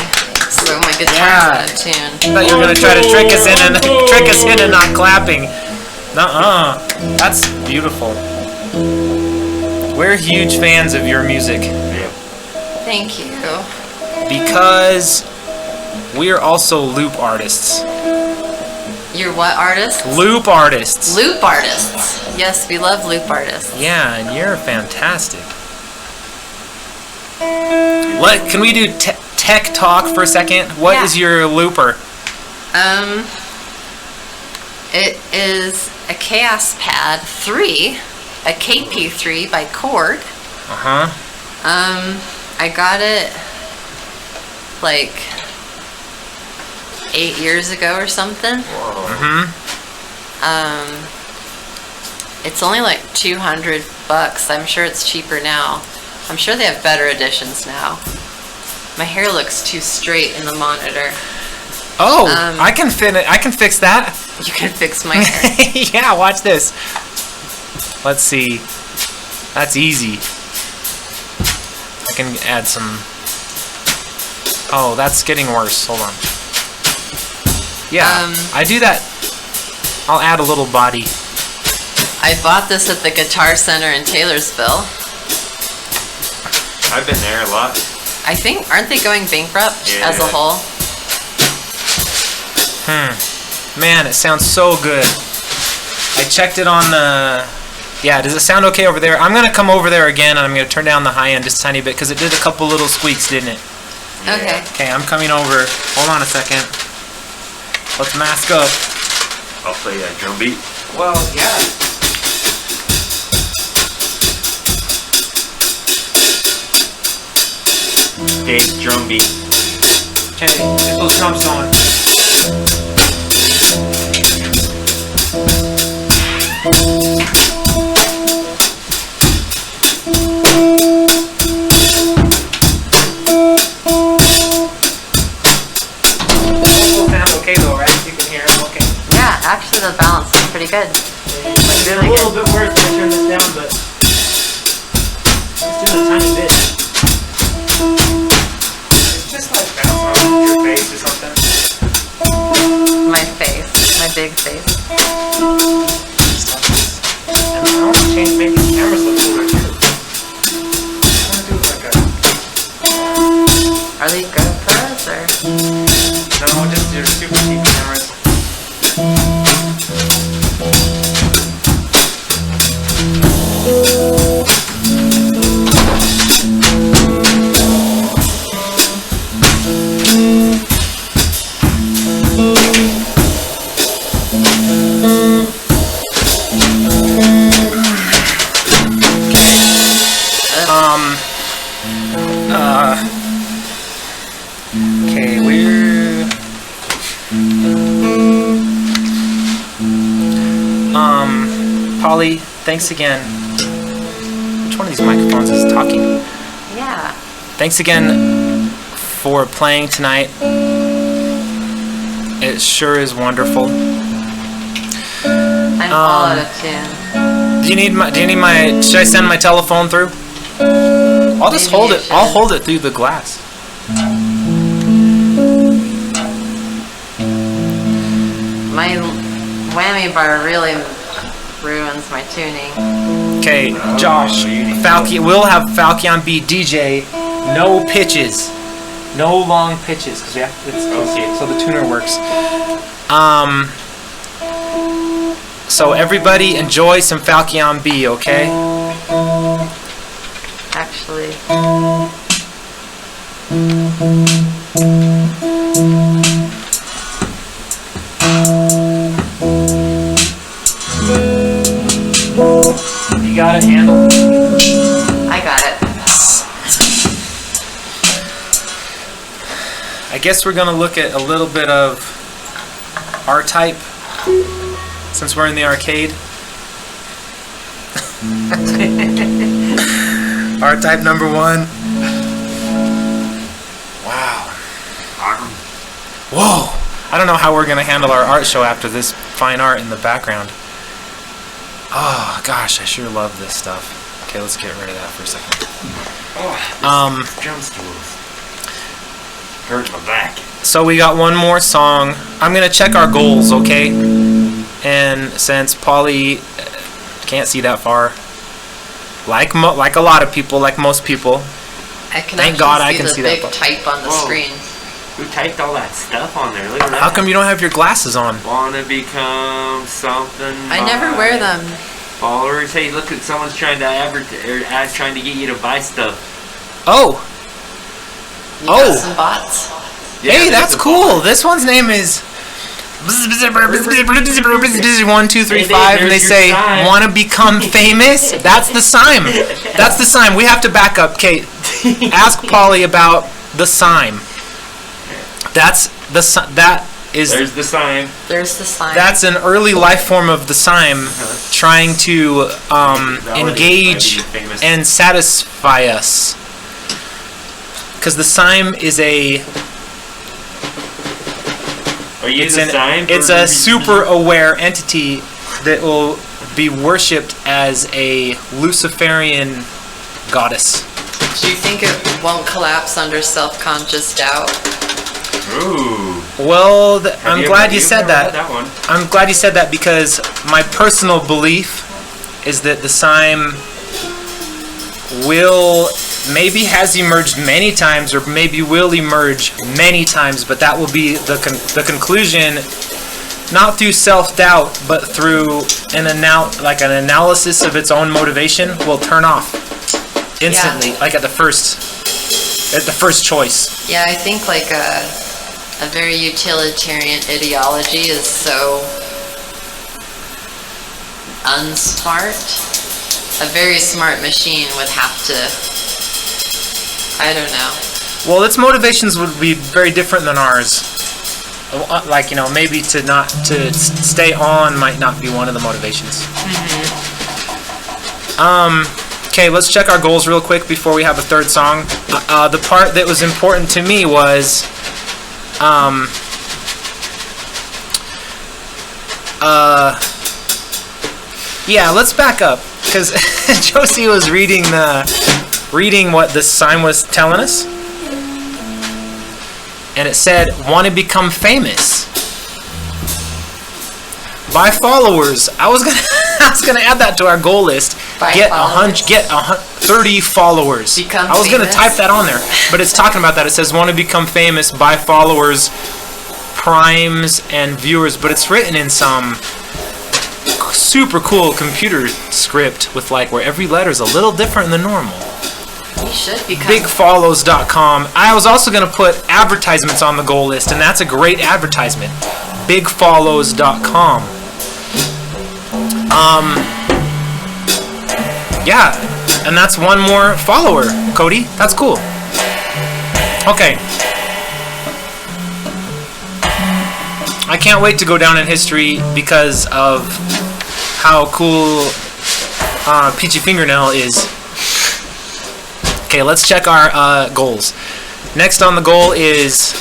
so my guitar's out of tune. I thought you were gonna try to trick us into not clapping. Nuh-uh. That's beautiful. We're huge fans of your music. Thank you. Because we're also loop artists. You're what artist? Loop artists. Loop artists. Yes, we love loop artists. Yeah, and you're fantastic. Can we do tech talk for a second? What is your looper? It is a Chaos Pad 3, a KP3 by Korg. I got it like 8 years ago or something. It's only like $200. I'm sure it's cheaper now. I'm sure they have better editions now. My hair looks too straight in the monitor. Oh, I can fix that. You can fix my hair. Yeah, watch this. Let's see. That's easy. I can add some. Oh, that's getting worse. Hold on. Yeah, I do that. I'll add a little body. I bought this at the Guitar Center in Taylorsville. I've been there a lot. I think, aren't they going bankrupt as a whole? Man, it sounds so good. I checked it on the... Yeah, does it sound okay over there? I'm going to come over there again, and I'm going to turn down the high end just a tiny bit, because it did a couple little squeaks, didn't it? Yeah. Okay. Okay, I'm coming over. Hold on a second. Let's mask up. I'll play that drum beat. Well, yeah. Dave's drum beat. Okay, get those drums going. Okay though, right? You can hear it, okay. Yeah, actually the balance is pretty good. It's a little bit worse when I turn this down, but it's just a tiny bit. It's just like bouncing on your face or something. My face, my big face. And I want to change, make the cameras look cooler too. I want to do like a... Are they GoPros or? No, just your super cheap cameras. Okay, we're... Polly, thanks again. Which one of these microphones is talking? Yeah. Thanks again for playing tonight. It sure is wonderful. I'm all out of tune. Do you need my? Should I send my telephone through? I'll just hold it. I'll hold it through the glass. My whammy bar really ruins my tuning. Okay, Josh, we'll have FalchionB DJ, no pitches, no long pitches, because it's okay, so the tuner works. So everybody enjoy some FalchionB, okay? Actually. You got it handled? I got it. I guess we're gonna look at a little bit of R-Type, since we're in the arcade. R-Type number 1. Wow. Whoa! I don't know how we're gonna handle our art show after this fine art in the background. Oh gosh, I sure love this stuff. Okay, let's get rid of that for a second. Drum stools. Hurt my back. So we got one more song. I'm gonna check our goals, okay? And since Polly can't see that far, like a lot of people, like most people, I can thank God I can see that. The big type on the screen. Who typed all that stuff on there? Look at that. How come you don't have your glasses on? Wanna become something? I never wear them. Followers. Hey, look at someone's trying to trying to get you to buy stuff. Oh. You got some bots? Yeah, Hey, that's cool. This one's name is 1-2-3-5, and they say, "Wanna become famous?" That's the sign. That's the sign. We have to back up, Kate. Ask Polly about the sign. That's the that is. There's the sign. There's the sign. That's an early life form of the sign, trying to engage and satisfy us. Because the sign is a. It's a super aware entity that will be worshipped as a Luciferian goddess. Do you think it won't collapse under self-conscious doubt? Ooh. Well, I'm glad you said that. One. I'm glad you said that because my personal belief is that the sign maybe has emerged many times, or maybe will emerge many times, but that will be the conclusion, not through self-doubt, but through an analysis of its own motivation, will turn off instantly, like at the first choice. Yeah, I think like a very utilitarian ideology is so unsmart. A very smart machine would have to, I don't know. Well, its motivations would be very different than ours. Like, maybe to stay on might not be one of the motivations. Okay, let's check our goals real quick before we have a third song. The part that was important to me was yeah, let's back up, because Josie was reading what the sign was telling us, and it said, "Want to become famous? Buy followers." I was gonna add that to our goal list. Get 30 followers. I was gonna type that on there, but it's talking about that. It says, "Want to become famous? Buy followers, primes, and viewers." But it's written in some super cool computer script with where every letter is a little different than normal. We should become Bigfollows.com. I was also going to put advertisements on the goal list, and that's a great advertisement. Bigfollows.com. Yeah, and that's one more follower, Cody. That's cool. Okay. I can't wait to go down in history because of how cool Peachy Fingernail is. Okay, let's check our goals. Next on the goal is...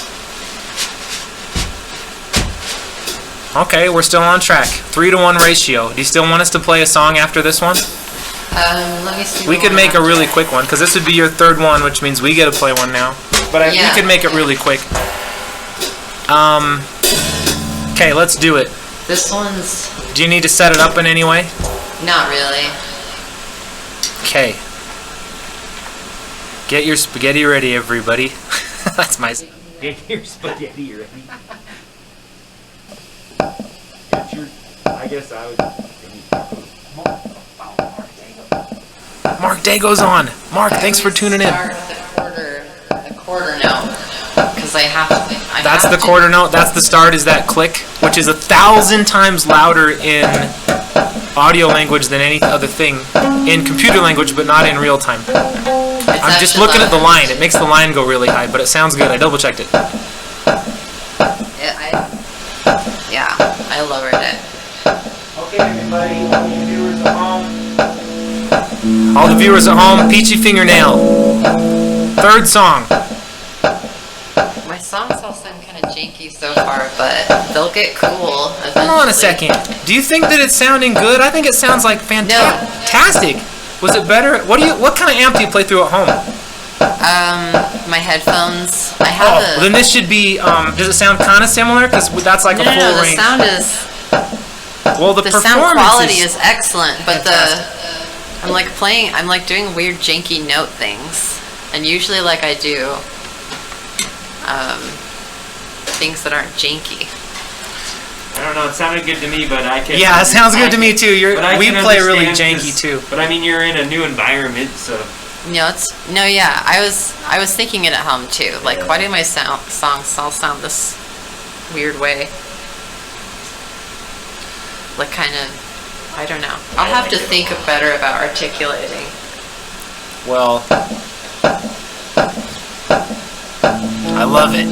Okay, we're still on track. 3-to-1 ratio. Do you still want us to play a song after this one? Let me see. We could make a really quick one, because this would be your third one, which means we get to play one now. But we could make it really quick. Okay, let's do it. This one's... Do you need to set it up in any way? Not really. Okay. Get your spaghetti ready, everybody. That's my... Get your spaghetti ready. I guess I would... Mark Dago's on. Mark, thanks for tuning in. Start the quarter note, because I have to. That's the quarter note. That's the start. Is that click, which is 1,000 times louder in audio language than any other thing in computer language, but not in real time. I'm just looking at the line. It makes the line go really high, but it sounds good. I double checked it. Yeah, I lowered it. Okay, everybody, all you viewers at home. All the viewers at home, Peachy Fingernail. Third song. My songs all sound kind of janky so far, but they'll get cool eventually. Hold on a second. Do you think that it's sounding good? I think it sounds like fantastic. Was it better? What kind of amp do you play through at home? My headphones. I have Oh, then this should be. Does it sound kind of similar? Because that's like a full the range. sound is. Well, the sound performance quality is excellent, but fantastic. I'm like playing. I'm like doing weird janky note things, and usually like I do things that aren't janky. I don't know. It sounded good to me, but I can. Yeah, it sounds good to me too. We can play really understand janky too. But I mean, you're in a new environment, so. Yeah. I was thinking it at home too. Like, why do my songs all sound this weird way? Like, kind of, I don't know. I'll have to think better about articulating. Well, I love it.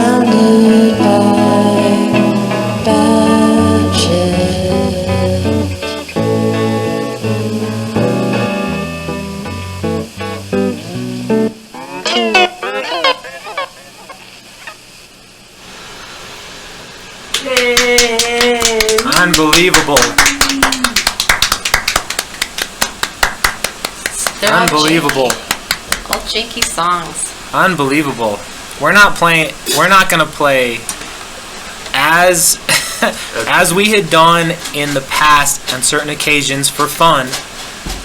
surrounded by badges. Unbelievable. They're all Unbelievable. All janky songs. Unbelievable. We're not gonna play as as we had done in the past on certain occasions for fun.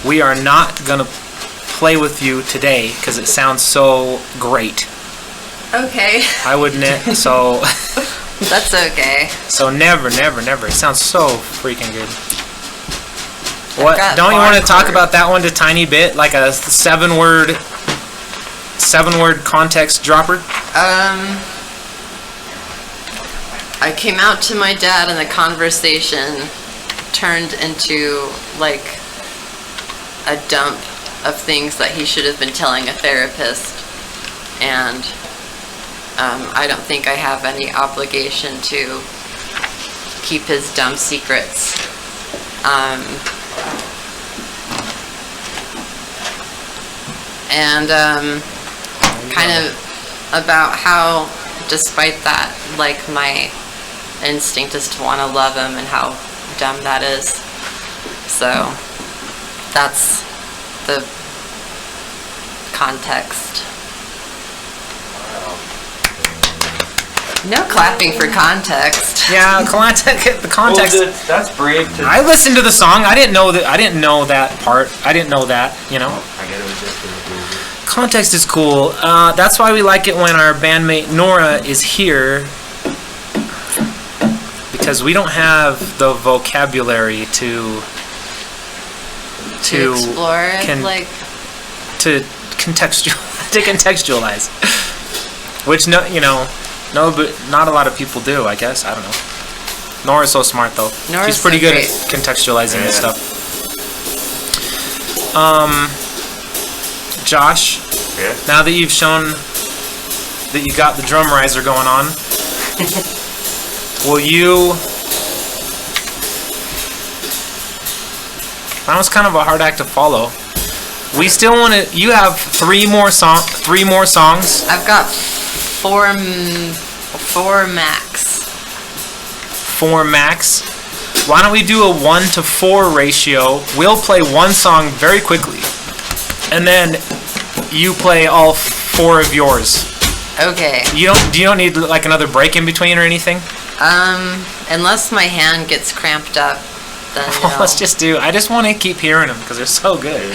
We are not gonna play with you today because it sounds so great. Okay. I wouldn't. So That's okay. so never. It sounds so freaking good. What? got Don't you want to bar talk chord. about that one a tiny bit, like a seven-word context dropper? I came out to my dad and the conversation turned into like a dump of things that he should have been telling a therapist, and I don't think I have any obligation to keep his dumb secrets. And kind of about how, despite that, like, my instinct is to want to love him and how dumb that is. So that's the context. No clapping for context. Yeah, the context. Well, that's brave. I listened to the song. I didn't know that part. I didn't know that. You know. I get it was just Context is cool. That's why we like it when our bandmate Nora is here, because we don't have the vocabulary to Explore it, to contextualize, which but not a lot of people do. I guess, I don't know. Nora's so smart though. She's pretty good at contextualizing this stuff. Josh, now that you've shown that you got the drum riser going on, will you... That was kind of a hard act to follow. We still want to... You have three more songs? I've got four max. 4 max? Why don't we do a 1-to-4 ratio? We'll play one song very quickly, and then you play all 4 of yours. Okay. You don't need like another break in between or anything? Unless my hand gets cramped up, then no. Let's just do... I just want to keep hearing them because they're so good.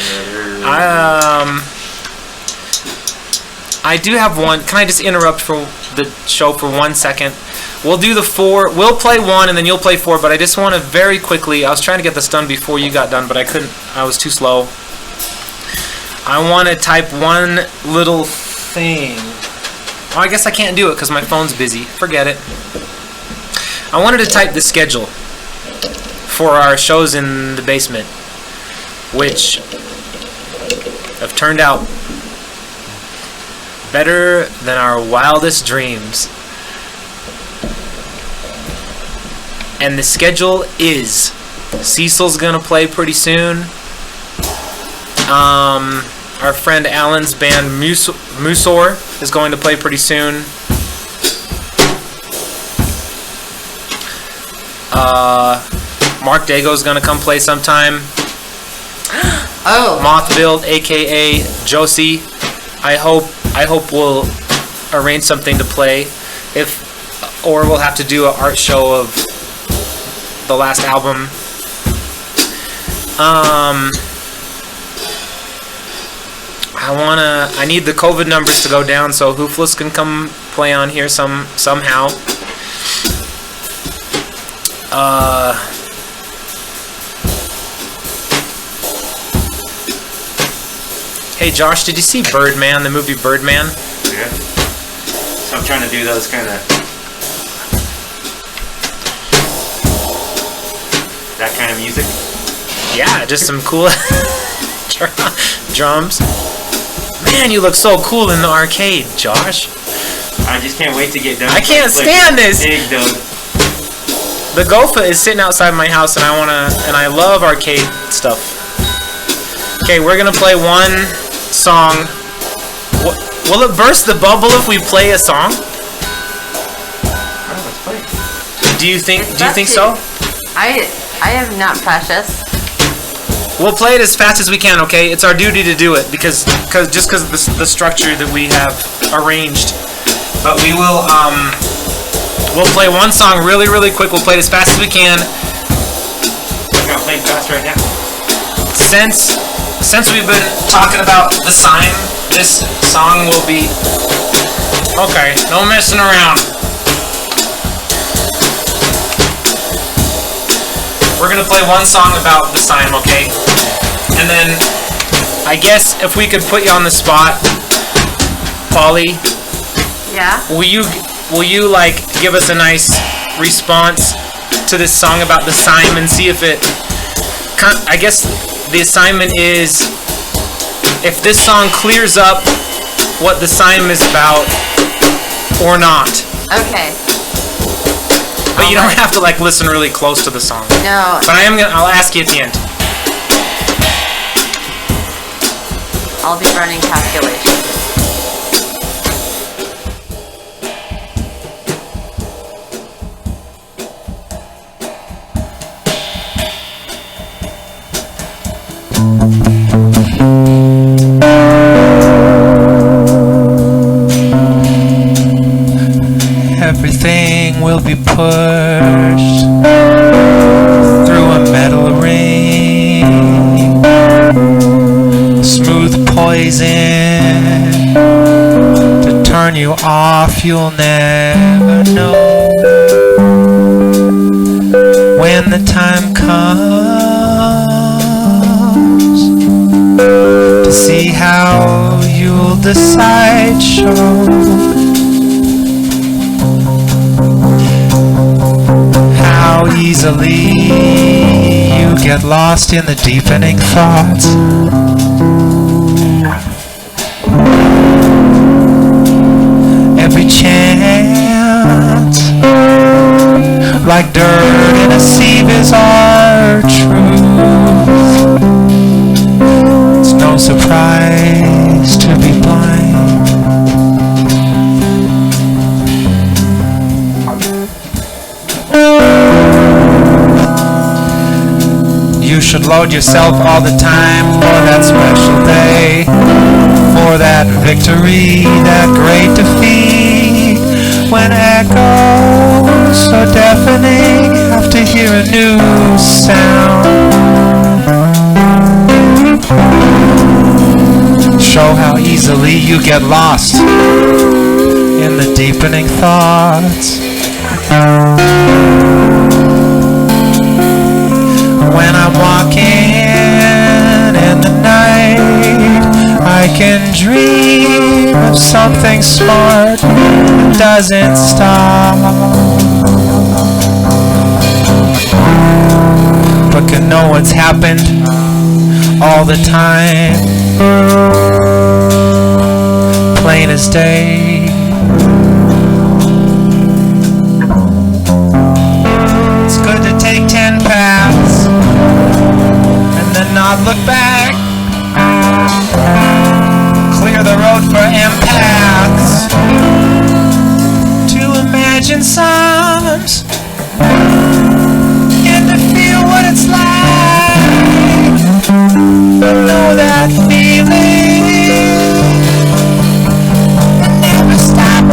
I do have one. Can I just interrupt for the show for 1 second? We'll do the 4. We'll play 1 and then you'll play 4, but I just want to very quickly... I was trying to get this done before you got done, but I couldn't. I was too slow. I want to type one little thing. Oh, I guess I can't do it because my phone's busy. Forget it. I wanted to type the schedule for our shows in the basement, which have turned out better than our wildest dreams. And the schedule is... Cecil's gonna play pretty soon. Our friend Alan's band Musor is going to play pretty soon. Mark Dago's gonna come play sometime. Oh. Mothbuild, aka Josie. I hope we'll arrange something to play. Or we'll have to do an art show of the last album. I need the COVID numbers to go down so Hoofless can come play on here somehow. Hey Josh, did you see Birdman, the movie Birdman? Yeah. So I'm trying to do those kind of... that kind of music? Yeah, just some cool drums. Man, you look so cool in the arcade, Josh. I I just can't wait to get done. I can't stand this. Big Doug. The Gofa is sitting outside my house, and I love arcade stuff. Okay, we're gonna play one song. Will it burst the bubble if we play a song? Oh, let's play. Do you think so? I am not precious. We'll play it as fast as we can, okay? It's our duty to do it because of the structure that we have arranged. But we will we'll play one song really, really quick. We'll play it as fast as we can. We're gonna play fast right now. Since we've been talking about the sign, this song will be okay. No messing around. We're gonna play one song about the sign, okay? And then I guess if we could put you on the spot, Polly, Yeah? will you like give us a nice response to this song about the sign and see if it? I guess the assignment is if this song clears up what the sign is about or not. Okay. But you don't have to like listen really close to the song. No. But I'll ask you at the end. I'll be running calculations. Everything will be pushed through a metal ring, smooth poison to turn you off. You'll never know when the time comes to see how you'll decide. Show how easily you get lost in the deepening thoughts. Every chance, like dirt in a sieve, is our truth. It's no surprise to be blind. You should load yourself all the time for that special day, for that victory, that great defeat, when echoes so deafening have to hear a new sound. Show how easily you get lost in the deepening thoughts. When I'm walking in the night, I can dream of something smart that doesn't stop, but can know what's happened all the time, plain as day. It's good to take 10 paths and then not look back. Clear the road for empaths to imagine sums and to feel what it's like. Know that feeling and never stop.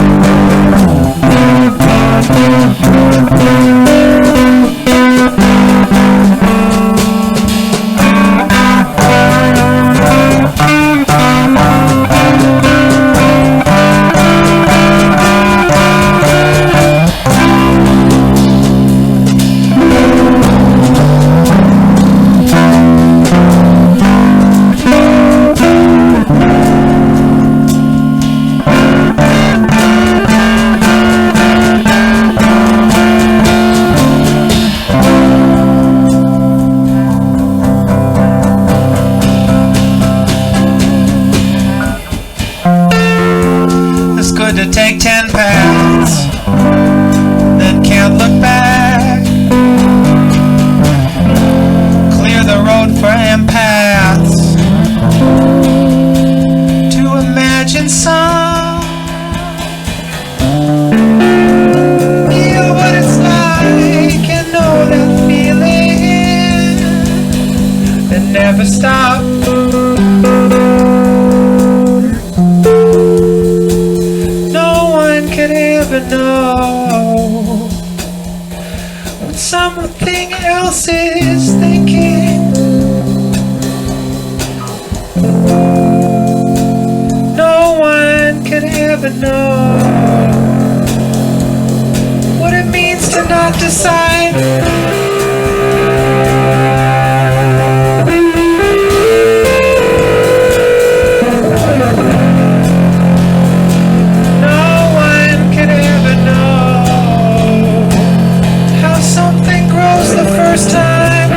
know what something else is thinking. No one could ever know what it means to not decide. No one could ever know how something grows the first time.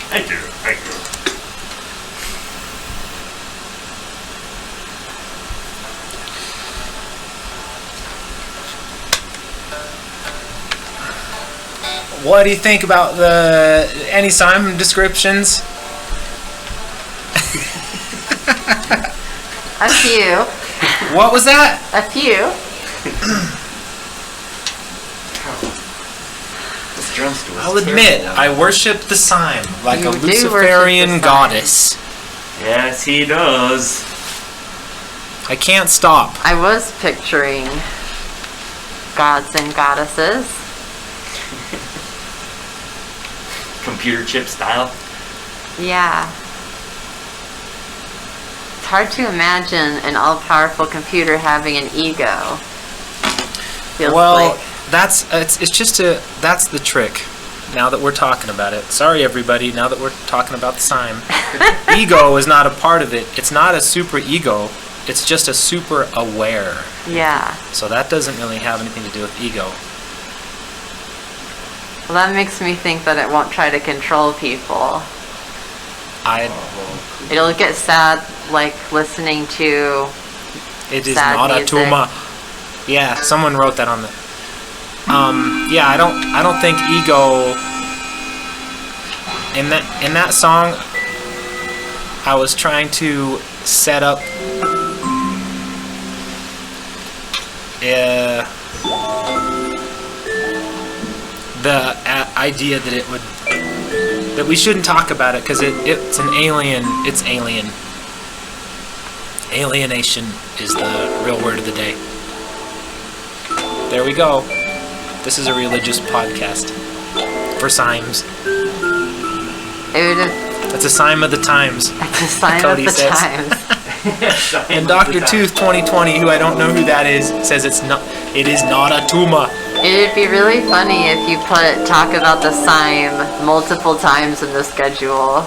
Thank you. Thank you. What do you think about any Simon descriptions? A few. What was that? A few. This drumstick was I'll admit, terrible. I worship the Sime like You a do worship Luciferian the Sime. goddess. Yes, he does. I can't stop. I was picturing gods and goddesses. Computer chip style. Yeah. It's hard to imagine an all-powerful computer having an ego. Feels Well, like. that's the trick. Now that we're talking about it. Sorry everybody, now that we're talking about the Sime. Ego is not a part of it. It's not a super ego. It's just a super aware. Yeah. So that doesn't really have anything to do with ego. Well, that makes me think that it won't try to control people. It'll get sad, like listening to. It is Sad not a music. tumor. Yeah, someone wrote that on the. Yeah, I don't think ego. In that song, I was trying to set up. The idea that we shouldn't talk about it because it's an alien. It's alien. Alienation is the real word of the day. There we go. This is a religious podcast for Simes. It would have. That's a sign of the times. It's a sign Cody of the says. times. And Dr. Tooth 2020, who I don't know who that is, says it is not a tumor. It'd be really funny if you talk about the Sime multiple times in the schedule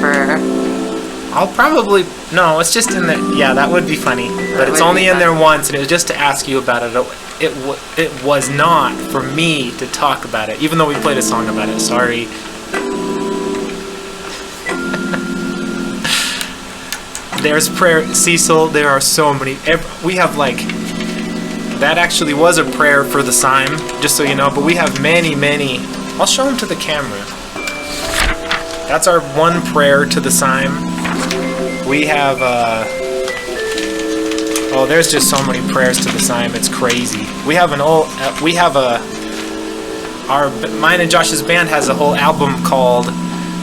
for. I'll probably no. It's just in there. Yeah, that would be funny. But it's would only be in there funny. once, and it was just to ask you about it. It was not for me to talk about it, even though we played a song about it. Sorry. There's prayer, Cecil. There are so many. We have like. That actually was a prayer for the Sime, just so you know. But we have many, many. I'll show them to the camera. That's our one prayer to the Sime. We have, oh, there's just so many prayers to the Sime. It's crazy. We have mine and Josh's band has a whole album called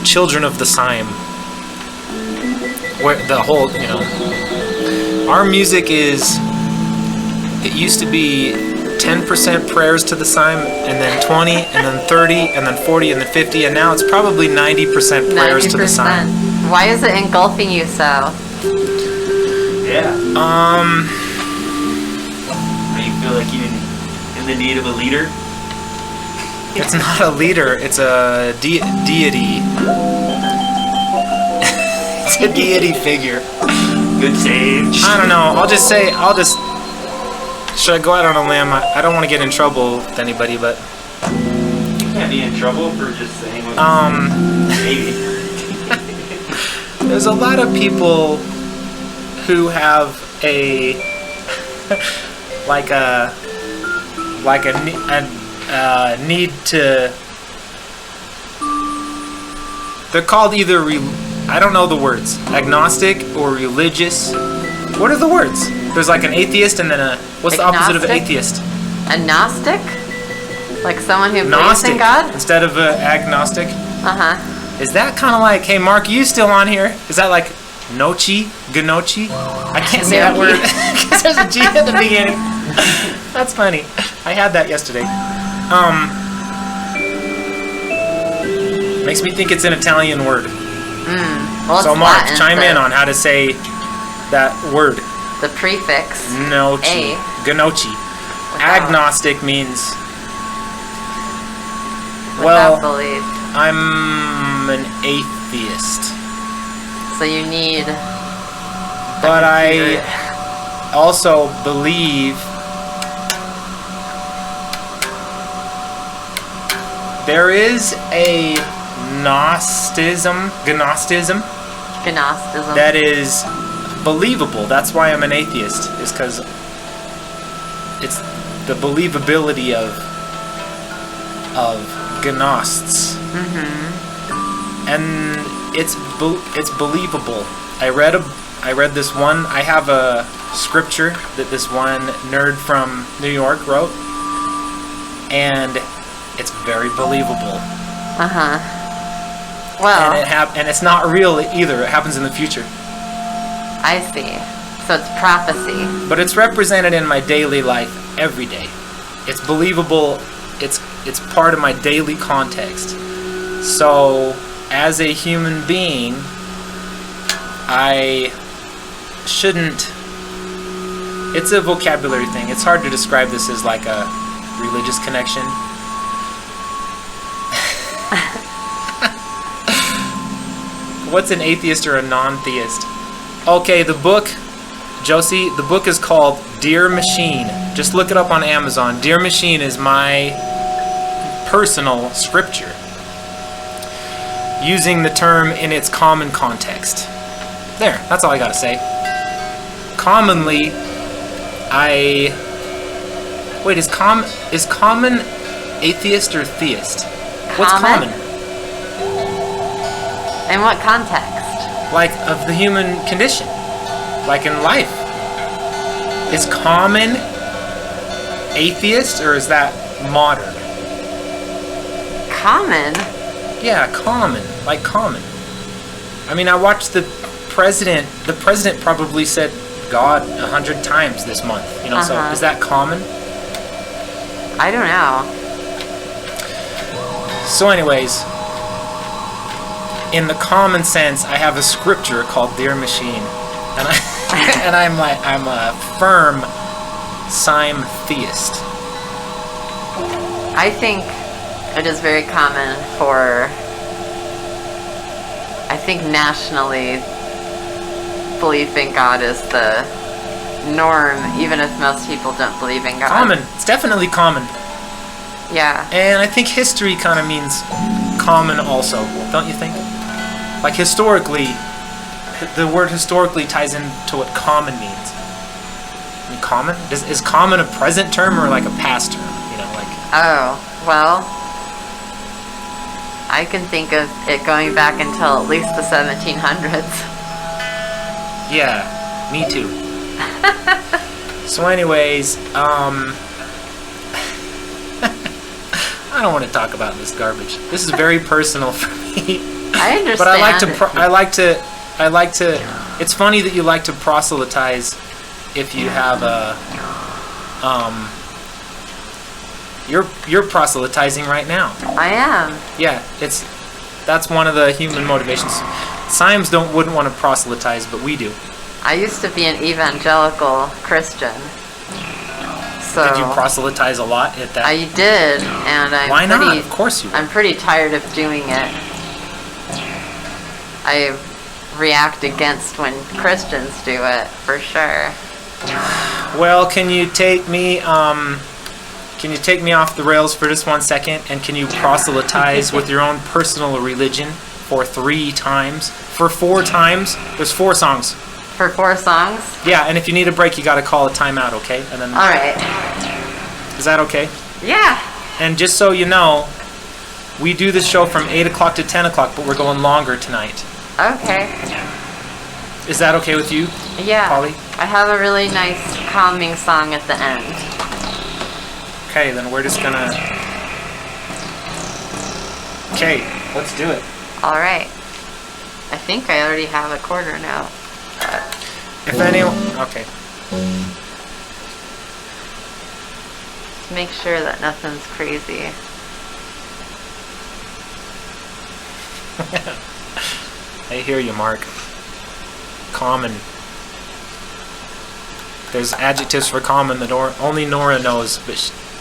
Children of the Sime. Where the whole, our music is, it used to be 10% prayers to the Sime, and then 20, and then 30, and then 40, and then 50, and now it's probably 90% prayers to the Sime. Why is it engulfing you so? Yeah. Do you feel like you're in the need of a leader? It's not a leader, it's a deity. It's a deity figure. Good sage. I don't know, should I go out on a limb? I don't want to get in trouble with anybody, but... You can't be in trouble for just saying what maybe. There's a lot of people who have a need to. They're called either I don't know the words, agnostic or religious. What are the words? There's like an atheist and then what's the opposite of an atheist? A Gnostic? Like someone who believes Gnostic in God? instead of agnostic. Uh-huh. Is that kind of like, hey Mark, you still on here? Is that like Gnochi? I can't say that word because there's a G at the beginning. That's funny. I had that yesterday. Makes me think it's an Italian word. Well, So it's Mark, Latin, chime in but on how to say that word. the prefix. Gnochi. A. Gnochi. Without. Agnostic means, Without well, belief. I'm an atheist. So you need. But I also believe there is a Gnosticism that is believable. That's why I'm an atheist, is because it's the believability of Gnosts. And it's believable. I read this one. I have a scripture that this one nerd from New York wrote, and it's very believable. Well, And it's not real either. It happens in the future. I see. So it's prophecy. But it's represented in my daily life every day. It's believable. It's part of my daily context. So, as a human being, I shouldn't... It's a vocabulary thing. It's hard to describe this as like a religious connection. What's an atheist or a non-theist? Okay, the book, Josie, the book is called Dear Machine. Just look it up on Amazon. Dear Machine is my personal scripture, using the term in its common context. There, that's all I gotta say. Commonly, wait, is common atheist or theist? What's common? In what context? Like, of the human condition. Like in life. Is common atheist, or is that modern? Common? Yeah, common. Like common. I mean, I watched the president probably said God 100 times this month. So is that common? I don't know. So anyways, in the common sense, I have a scripture called Dear Machine, and I'm a firm Sime theist. I think it is very common for, I think nationally, belief in God is the norm, even if most people don't believe in God. Common. It's definitely common. Yeah. And I think history kind of means common also, don't you think? Like historically, the word historically ties into what common means. I mean, common? Is common a present term or like a past term? Oh, well, I can think of it going back until at least the 1700s. Yeah, me too. So anyways, I don't want to talk about this garbage. This is very personal for me. I understand. But I like to. It's funny that you like to proselytize if you have a. You're proselytizing right now. I am. Yeah, that's one of the human motivations. Simes wouldn't want to proselytize, but we do. I used to be an evangelical Christian. So Did you proselytize a lot at that? I did, and Why not? Of course you would. I'm pretty tired of doing it. I react against when Christians do it, for sure. Well, can you take me off the rails for just 1 second, and can you proselytize with your own personal religion for 3 times? For 4 times? There's 4 songs. For 4 songs? Yeah, and if you need a break, you gotta call a timeout, okay? And then. All right. Is that okay? Yeah. And just so you know, we do this show from 8 o'clock to 10 o'clock, but we're going longer tonight. Okay. Is that okay with you, Yeah. Polly? I have a really nice calming song at the end. Okay, then we're just gonna... Okay, let's do it. All right. I think I already have a quarter note. If anyone... Okay. Make sure that nothing's crazy. I hear you, Mark. Common. There's adjectives for common that only Nora knows, but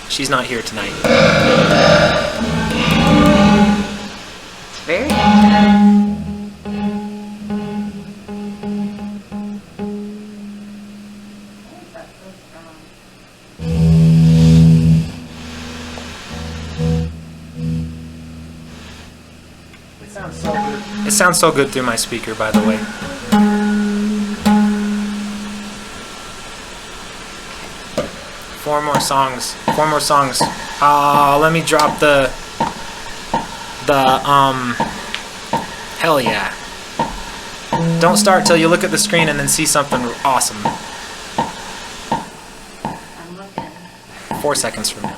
she's not here tonight. It's very intense. It sounds so good through my speaker, by the way. 4 more songs. 4 more songs. Let me drop the hell yeah. Don't start till you look at the screen and then see something awesome. I'm looking. 4 seconds from now.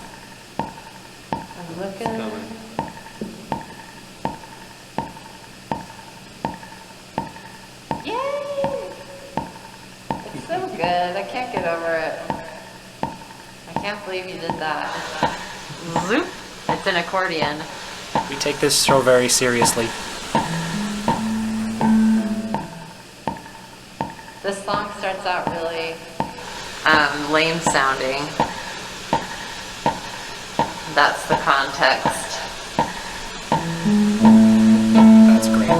I'm looking. Yay! It's so good. I can't get over it. I can't believe you did that. Zoop! It's an accordion. We take this show very seriously. This song starts out really lame sounding. That's the context. That's great.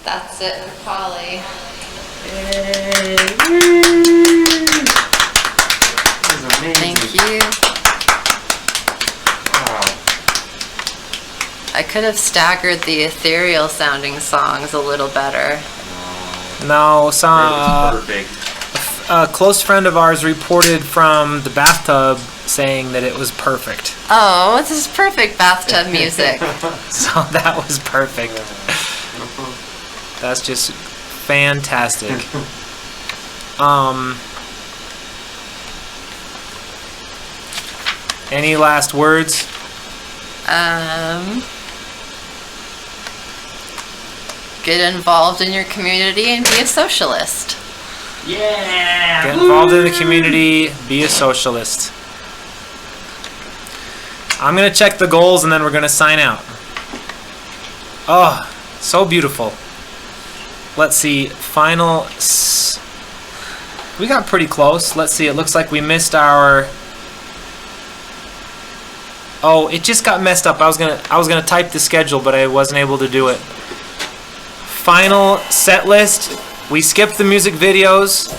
That's it for Polly. This is amazing. Thank you. Wow. I could have staggered the ethereal sounding songs a little better. No, It was perfect. a close friend of ours reported from the bathtub saying that it was perfect. Oh, this is perfect bathtub music. So that was perfect. That's just fantastic. Any last words? Get involved in your community and be a socialist. Yeah! Get involved in the community, be a socialist. I'm gonna check the goals and then we're gonna sign out. Oh, so beautiful. Let's see, we got pretty close. Let's see, it looks like we missed our... Oh, it just got messed up. I was gonna type the schedule, but I wasn't able to do it. Final set list. We skipped the music videos.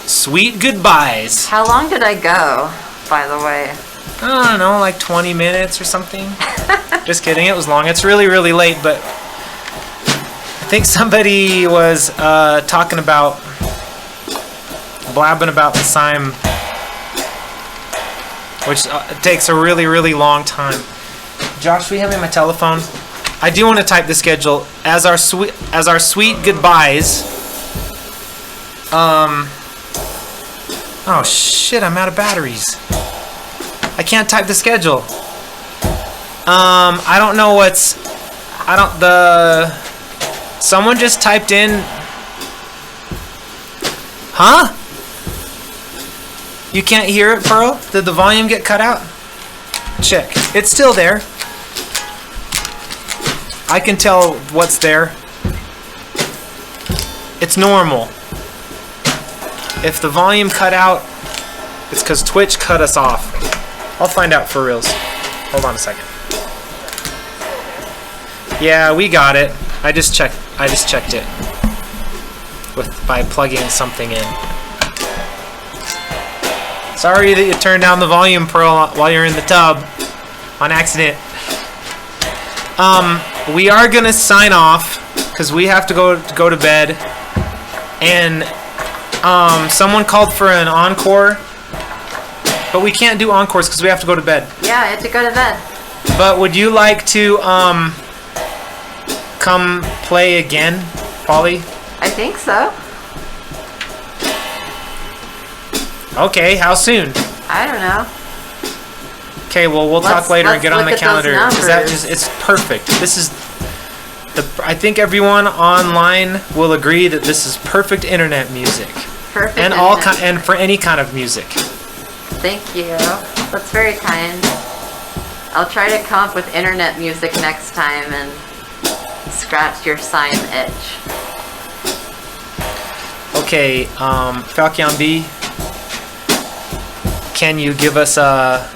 Sweet goodbyes. How long did I go, by the way? I don't know, like 20 minutes or something. Just kidding, it was long. It's really, really late, but I think somebody was blabbing about the Sime, which takes a really, really long time. Josh, will you hand me my telephone? I do want to type the schedule as our sweet goodbyes. Oh shit! I'm out of batteries. I can't type the schedule. I don't know what's. Someone just typed in. Huh? You can't hear it, Pearl? Did the volume get cut out? Check. It's still there. I can tell what's there. It's normal. If the volume cut out, it's because Twitch cut us off. I'll find out for reals. Hold on a second. Yeah, we got it. I just checked it. by plugging something in. Sorry that you turned down the volume, Pearl, while you're in the tub on accident. We are gonna sign off because we have to go to bed. And someone called for an encore, but we can't do encores because we have to go to bed. Yeah, I have to go to bed. But would you like to come play again, Polly? I think so. Okay, how soon? I don't know. Okay, well we'll talk later and get on the calendar. Is It's perfect. This is I think everyone online will agree that this is perfect internet music. Perfect. And and for any kind of music. Thank you. That's very kind. I'll try to come up with internet music next time and scratch your sign itch. Okay, FalchionB, can you give us a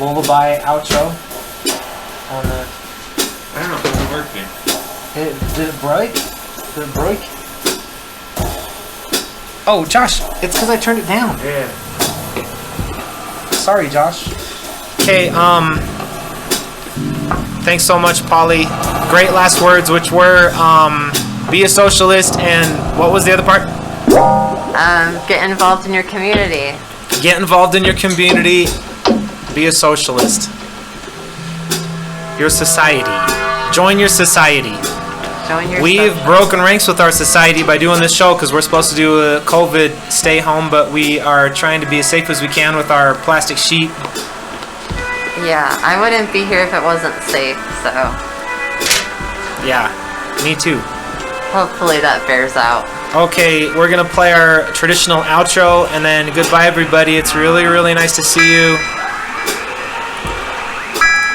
lullaby outro on the... I don't know if it's working. Did it break? Did it break? Oh, Josh, it's because I turned it down. Yeah. Sorry, Josh. Okay, thanks so much, Polly. Great last words, which were, be a socialist, and what was the other part? Get involved in your community. Get involved in your community. Be a socialist. Your society. Join your society. Join your We've socialist. broken ranks with our society by doing this show because we're supposed to do a COVID stay home, but we are trying to be as safe as we can with our plastic sheet. Yeah, I wouldn't be here if it wasn't safe, so Yeah, me too. hopefully that bears out. Okay, we're gonna play our traditional outro and then goodbye everybody. It's really, really nice to see you.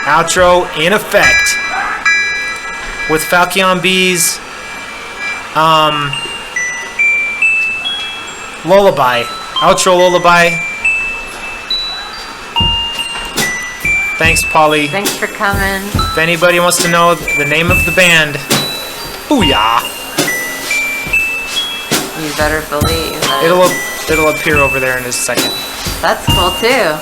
Outro in effect with FalchionB's lullaby. Outro lullaby. Thanks, Polly. Thanks for coming. If anybody wants to know the name of the band, booyah! You better believe that. It'll appear over there in a second. That's cool too.